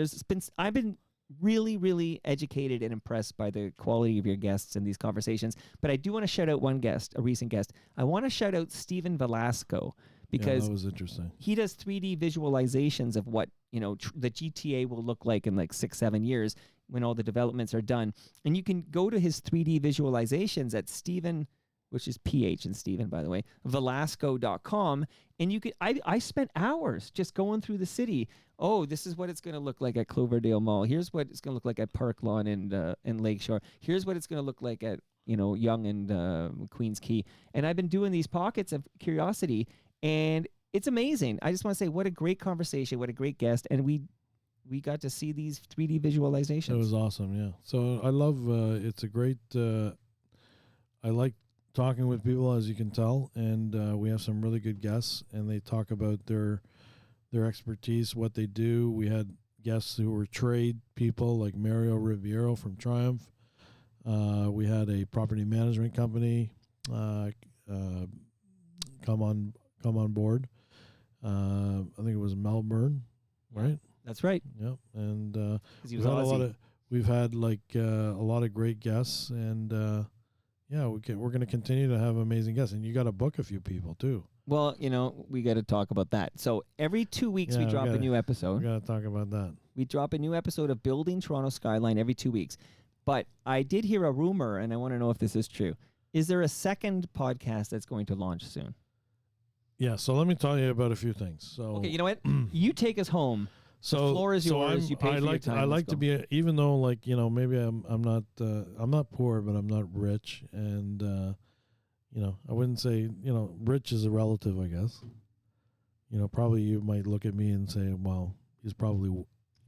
I've been really, really educated and impressed by the quality of your guests in these conversations. But I do want to shout out one guest, a recent guest. I want to shout out Stephen Velasco because that was interesting. he does 3D visualizations of what, the GTA will look like in like 6-7 years when all the developments are done. And you can go to his 3D visualizations at Stephen, which is PH in Stephen, by the way, Velasco.com. And you could, I spent hours just going through the city. Oh, this is what it's going to look like at Cloverdale Mall. Here's what it's going to look like at Park Lawn and Lakeshore. Here's what it's going to look like at, Yonge and Queens Quay. And I've been doing these pockets of curiosity, and it's amazing. I just want to say what a great conversation, what a great guest. And we got to see these 3D visualizations. It was awesome, yeah. So I love, it's a great, I like talking with people, as you can tell, and we have some really good guests, and they talk about their expertise, what they do. We had guests who were trade people like Mario Riviero from Triumph. We had a property management company come on board. I think it was Melbourne, right? That's right. Yep. And We've had a lot of great guests, and we're going to continue to have amazing guests, and you got to book a few people too. Well, we got to talk about that. So every 2 weeks we drop a new episode. We got to talk about that. We drop a new episode of Building Toronto Skyline every 2 weeks. But I did hear a rumor, and I want to know if this is true. Is there a second podcast that's going to launch soon? Yeah, so let me tell you about a few things. So okay, you know what? You take us home. So the floor is yours. You pay for your time. I like to be, even though maybe I'm not poor, but I'm not rich, and I wouldn't say rich is a relative, I guess. Probably you might look at me and say, well,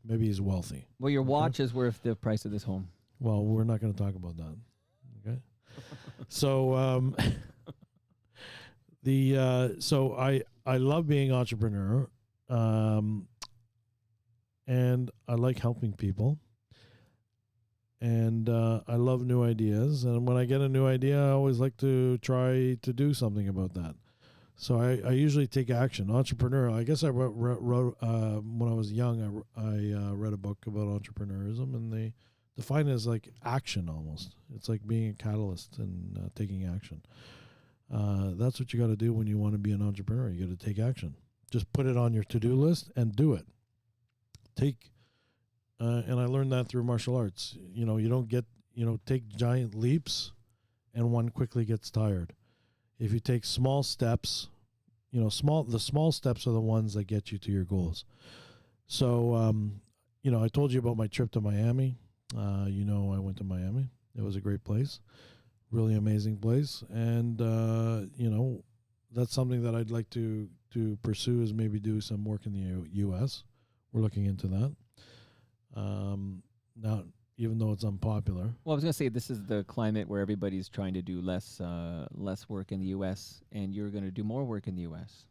maybe he's wealthy. Well, your watch is worth the price of this home. Well, we're not going to talk about that. Okay. So so I love being entrepreneur. And I like helping people. And I love new ideas. And when I get a new idea, I always like to try to do something about that. So I usually take action. Entrepreneur, I guess I wrote when I was young, I read a book about entrepreneurism, and they define it as like action almost. It's like being a catalyst and taking action. That's what you got to do when you want to be an entrepreneur. You got to take action. Just put it on your to-do list and do it. And I learned that through martial arts. You don't get, take giant leaps and one quickly gets tired. If you take small steps, the small steps are the ones that get you to your goals. So, I told you about my trip to Miami. I went to Miami. It was a great place, really amazing place. And, that's something that I'd like to pursue, is maybe do some work in the U.S. We're looking into that. Now, even though it's unpopular. Well, I was going to say, this is the climate where everybody's trying to do less work in the U.S., and you're going to do more work in the U.S.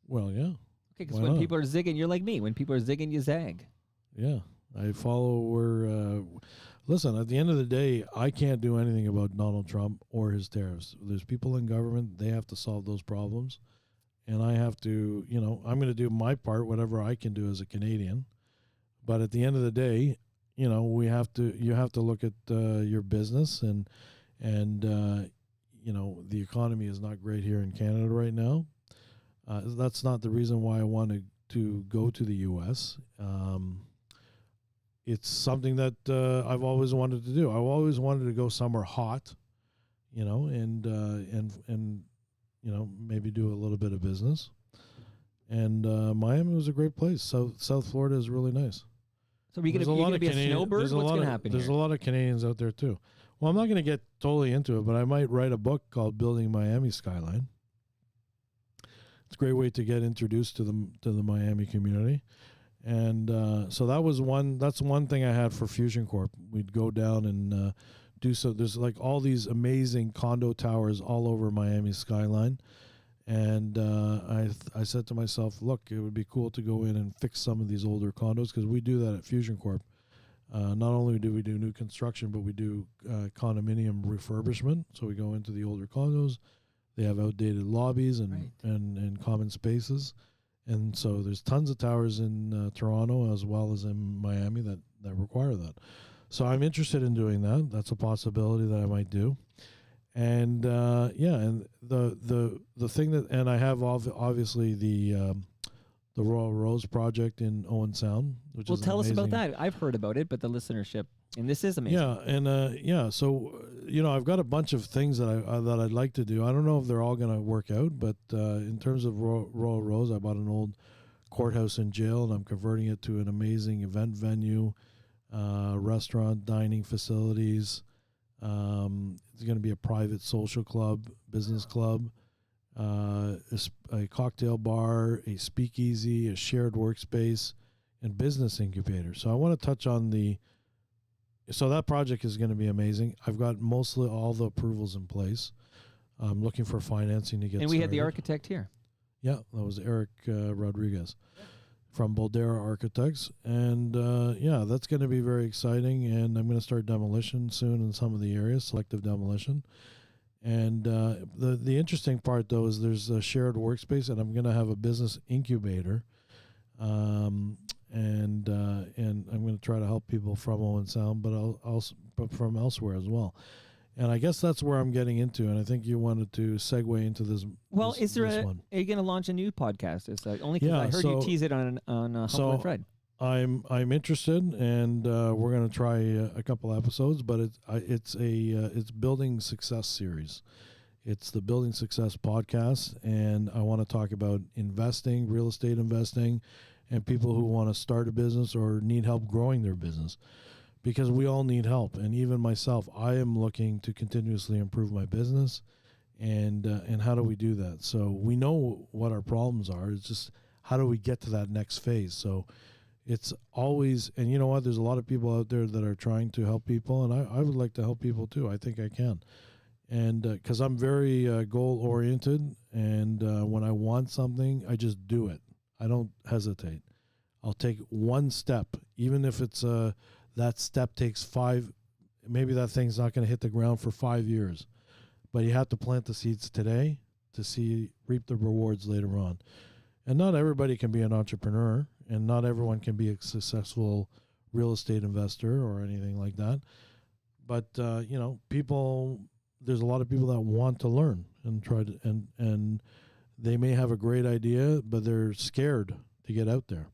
Well, yeah. Okay, because when people are zigging, you're like me. When people are zigging, you zag. Yeah, I follow where... listen, at the end of the day, I can't do anything about Donald Trump or his tariffs. There's people in government, they have to solve those problems. And I have to, I'm going to do my part, whatever I can do as a Canadian. But at the end of the day, you have to look at your business, and the economy is not great here in Canada right now. That's not the reason why I wanted to go to the U.S. It's something that I've always wanted to do. I've always wanted to go somewhere hot, and maybe do a little bit of business. And Miami was a great place. South Florida is really nice. So are you going to be a snowbird? What's going to happen There's a lot of Canadians out there too. Well, I'm not going to get totally into it, but I might write a book called Building Miami Skyline. It's a great way to get introduced to the Miami community. And so that's one thing I had for Fusioncorp. We'd go down and do so. There's like all these amazing condo towers all over Miami skyline. And I said to myself, look, it would be cool to go in and fix some of these older condos, because we do that at Fusioncorp. Not only do we do new construction, but we do condominium refurbishment. So we go into the older condos. They have outdated lobbies and common spaces. And so there's tons of towers in Toronto as well as in Miami that require that. So I'm interested in doing that. That's a possibility that I might do. And and the thing that, and I have obviously the Royal Rose project in Owen Sound, which is tell amazing. us about that. I've heard about it, but the listenership, and this is amazing. Yeah, and so I've got a bunch of things that I'd like to do. I don't know if they're all going to work out, but in terms of Royal Rose, I bought an old courthouse and jail, and I'm converting it to an amazing event venue, restaurant, dining facilities. It's going to be a private social club, business club, a cocktail bar, a speakeasy, a shared workspace, and business incubator. So I want to touch on so that project is going to be amazing. I've got mostly all the approvals in place. I'm looking for financing to get started. And we had the architect here. Yeah, that was Eric Rodriguez from Boldera Architects. And that's going to be very exciting. And I'm going to start demolition soon in some of the areas, selective demolition. And the interesting part, though, is there's a shared workspace, and I'm going to have a business incubator. And I'm going to try to help people from Owen Sound, but also from elsewhere as well. And I guess that's where I'm getting into, and I think you wanted to segue into this. Well, this one. Are you going to launch a new podcast? It's only because I heard you tease it on Humble and Fred. I'm interested, and we're going to try a couple episodes, but it's Building Success series. It's the Building Success podcast, and I want to talk about investing, real estate investing, and people who want to start a business or need help growing their business, because we all need help. And even myself, I am looking to continuously improve my business, and how do we do that? So we know what our problems are. It's just how do we get to that next phase? So it's always, and you know what, there's a lot of people out there that are trying to help people, and I would like to help people too. I think I can. And because I'm very goal-oriented, and when I want something, I just do it. I don't hesitate. I'll take one step, even if it's that step takes 5, maybe that thing's not going to hit the ground for 5 years. But you have to plant the seeds today to reap the rewards later on. And not everybody can be an entrepreneur, and not everyone can be a successful real estate investor or anything like that. But, people, there's a lot of people that want to learn and try to, and they may have a great idea, but they're scared to get out there.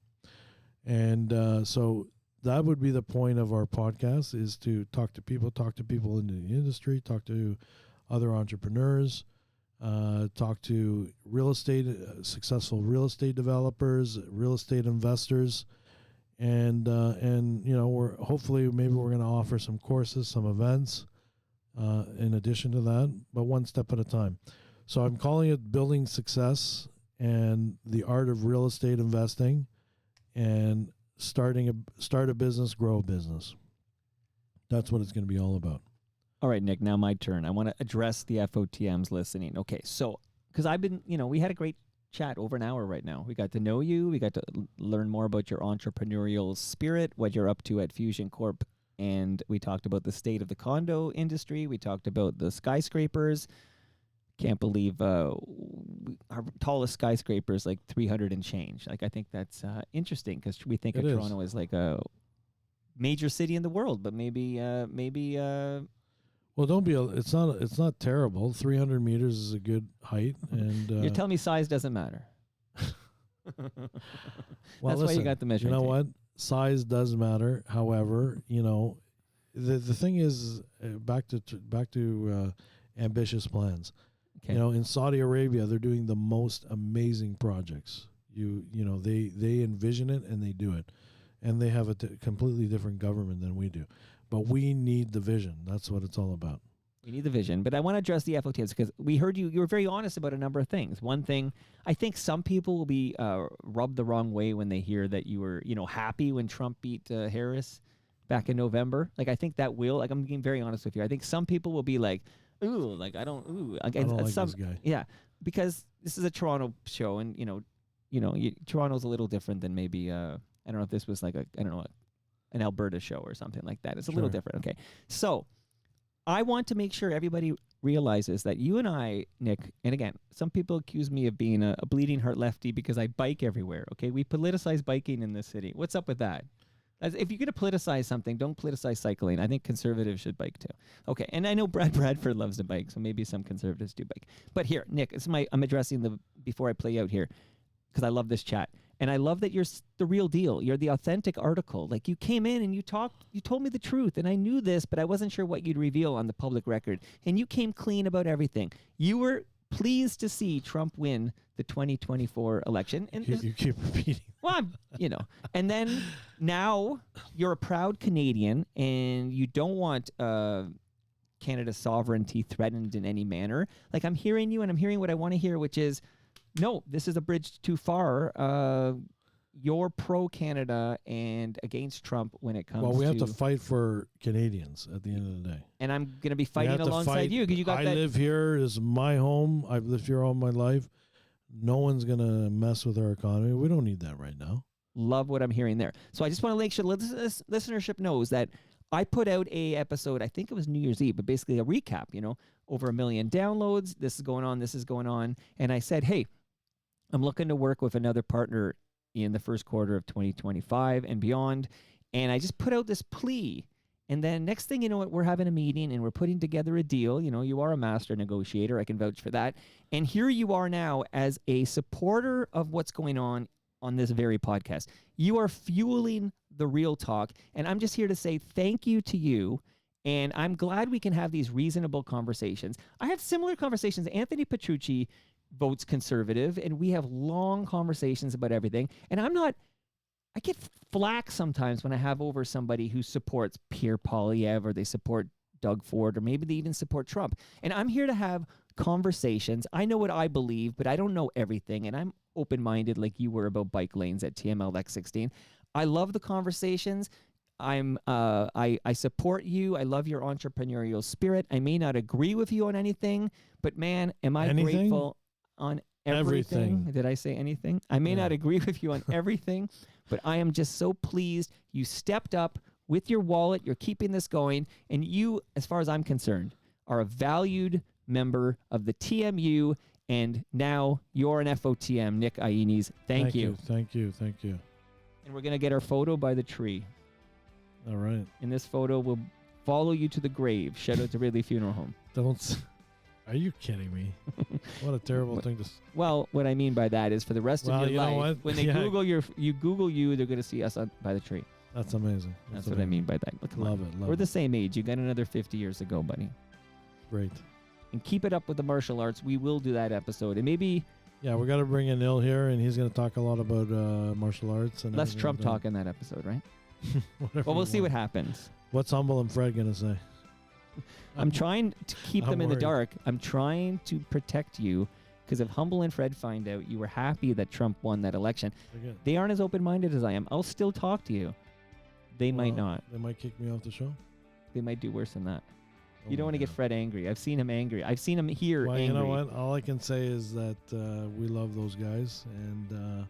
And so that would be the point of our podcast, is to talk to people in the industry, talk to other entrepreneurs, talk to successful real estate developers, real estate investors, and we're going to offer some courses, some events, in addition to that, but one step at a time. So I'm calling it Building Success and the Art of Real Estate Investing, and start a business, grow a business. That's what it's going to be all about. All right, Nick, now my turn. I want to address the FOTMs listening. Okay, so because I've been, we had a great chat over an hour right now. We got to know you. We got to learn more about your entrepreneurial spirit, what you're up to at Fusioncorp. And we talked about the state of the condo industry. We talked about the skyscrapers. Can't believe our tallest skyscraper is like 300 and change. Like, I think that's interesting, because we think of Toronto as like a major city in the world, but maybe. Well, don't be. It's not terrible. 300 meters is a good height, and you're telling me size doesn't matter. Well, that's why you got the measuring. You know what? Size does matter. However, the thing is, back to ambitious plans. Okay. In Saudi Arabia, they're doing the most amazing projects. They envision it and they do it, and they have a completely different government than we do. But we need the vision. That's what it's all about. We need the vision. But I want to address the FOTS because we heard you were very honest about a number of things. One thing, I think some people will be rubbed the wrong way when they hear that you were, happy when Trump beat Harris back in November. Like, I think that will, like, I'm being very honest with you. I think some people will be like, ooh, like, I don't like this guy. Yeah, because this is a Toronto show, and, Toronto's a little different than maybe, I don't know if this was like an Alberta show or something like that. It's a little different. Okay. So I want to make sure everybody realizes that you and I, Nick, and again, some people accuse me of being a bleeding heart lefty because I bike everywhere. Okay. We politicize biking in this city. What's up with that? If you're going to politicize something, don't politicize cycling. I think conservatives should bike too. Okay. And I know Brad Bradford loves to bike, so maybe some conservatives do bike. But here, Nick, I'm addressing before I play out here, because I love this chat. And I love that you're the real deal. You're the authentic article. Like, you came in and you told me the truth, and I knew this, but I wasn't sure what you'd reveal on the public record. And you came clean about everything. You were pleased to see Trump win the 2024 election. And you keep repeating. Well, and then now you're a proud Canadian, and you don't want Canada's sovereignty threatened in any manner. Like, I'm hearing you, and I'm hearing what I want to hear, which is, no, this is a bridge too far. You're pro-Canada and against Trump when it comes to... Well, we have to fight for Canadians at the end of the day. And I'm going to be fighting alongside you because you got I live here. This is my home. I've lived here all my life. No one's going to mess with our economy. We don't need that right now. Love what I'm hearing there. So I just want to make sure listenership knows that I put out a episode, I think it was New Year's Eve, but basically a recap, over 1 million downloads. This is going on. And I said, hey, I'm looking to work with another partner in the first quarter of 2025 and beyond. And I just put out this plea. And then next thing you know, we're having a meeting and we're putting together a deal. You are a master negotiator. I can vouch for that. And here you are now as a supporter of what's going on this very podcast. You are fueling the real talk. And I'm just here to say thank you to you. And I'm glad we can have these reasonable conversations. I have similar conversations. Anthony Petrucci votes conservative, and we have long conversations about everything. And I get flack sometimes when I have over somebody who supports Pierre Poilievre, or they support Doug Ford, or maybe they even support Trump. And I'm here to have conversations. I know what I believe, but I don't know everything. And I'm open-minded like you were about bike lanes at TMLX 16. I love the conversations. I support you. I love your entrepreneurial spirit. I may not agree with you on anything, but man, am I grateful on everything. Did I say anything? I may not agree with you on everything, but I am just so pleased you stepped up with your wallet. You're keeping this going. And you, as far as I'm concerned, are a valued member of the TMU. And now you're an FOTM, Nick Ainis. Thank you. Thank you. And we're going to get our photo by the tree. All right. And this photo will follow you to the grave. Shout out to Ridley Funeral Home. Are you kidding me? What a terrible thing to... Well, what I mean by that is for the rest of your life, when they Google Google you, they're going to see us by the tree. That's amazing. That's what I mean by that. Look, love it. We're the same age. You got another 50 years to go, buddy. Great. And keep it up with the martial arts. We will do that episode. And maybe... Yeah, we got to bring in Il here, and he's going to talk a lot about martial arts. And less Trump talk in that episode, right? Well, we'll see what happens. What's Humble and Fred going to say? I'm trying to keep them in the dark. I'm trying to protect you, because if Humble and Fred find out you were happy that Trump won that election, they aren't as open-minded as I am. I'll still talk to you. They might not. They might kick me off the show. They might do worse than that. You don't want to get Fred angry. I've seen him angry. I've seen him here angry. You know what? All I can say is that we love those guys, and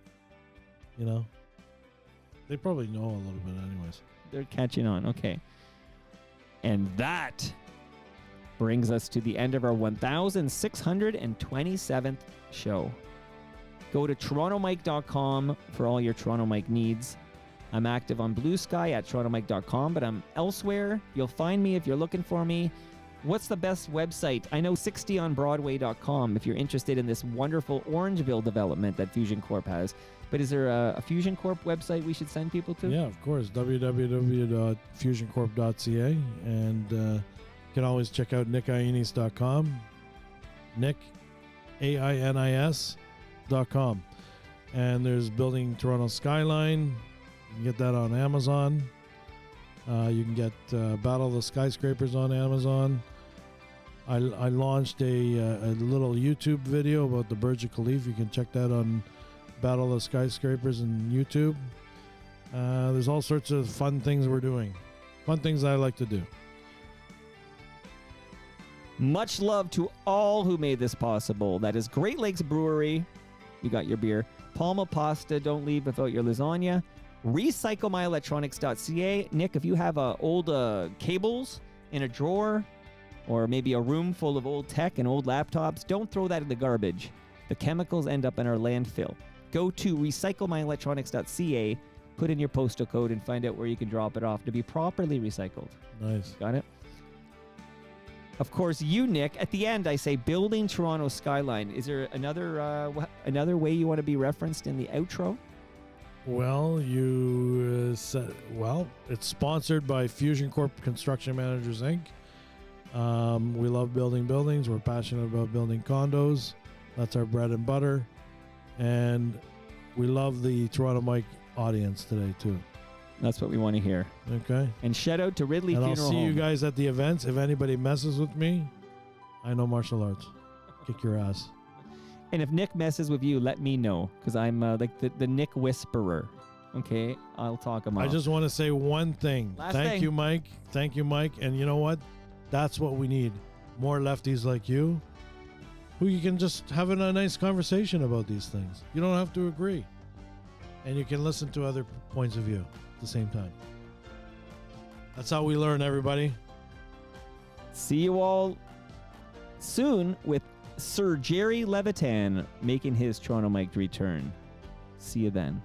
they probably know a little bit anyways. They're catching on. Okay. And that brings us to the end of our 1,627th show. Go to torontomike.com for all your Toronto Mike needs. I'm active on Blue Sky at torontomike.com, but I'm elsewhere. You'll find me if you're looking for me. What's the best website? I know 60onbroadway.com if you're interested in this wonderful Orangeville development that Fusioncorp has. But is there a Fusioncorp website we should send people to? Yeah, of course. www.fusioncorp.ca. And you can always check out nickainis.com. Nick, AINIS.com. And there's Building Toronto Skyline. You can get that on Amazon. You can get Battle of the Skyscrapers on Amazon. I launched a little YouTube video about the Burj Khalifa. You can check that on Battle of Skyscrapers and YouTube. There's all sorts of fun things we're doing. Fun things I like to do. Much love to all who made this possible. That is Great Lakes Brewery. You got your beer. Palma Pasta, don't leave without your lasagna. RecycleMyElectronics.ca. Nick, if you have old cables in a drawer or maybe a room full of old tech and old laptops, don't throw that in the garbage. The chemicals end up in our landfill. Go to RecycleMyElectronics.ca, put in your postal code, and find out where you can drop it off to be properly recycled. Nice. Got it? Of course, you, Nick, at the end, I say building Toronto skyline. Is there another way you want to be referenced in the outro? Well, you said, it's sponsored by Fusioncorp Construction Managers, Inc. We love building buildings. We're passionate about building condos. That's our bread and butter. And we love the Toronto Mike audience today, too. That's what we want to hear. Okay. And shout out to Ridley And Funeral I'll see Home. you guys at the events. If anybody messes with me, I know martial arts. Kick your ass. And if Nick messes with you, let me know, because I'm like the Nick Whisperer. Okay, I'll talk him off. I just want to say one thing. Last Thank thing. you, Mike. Thank you, Mike. And you know what? That's what we need. More lefties like you, who you can just have a nice conversation about these things. You don't have to agree. And you can listen to other points of view at the same time. That's how we learn, everybody. See you all soon with Sir Jerry Levitan making his Toronto Mike return. See you then.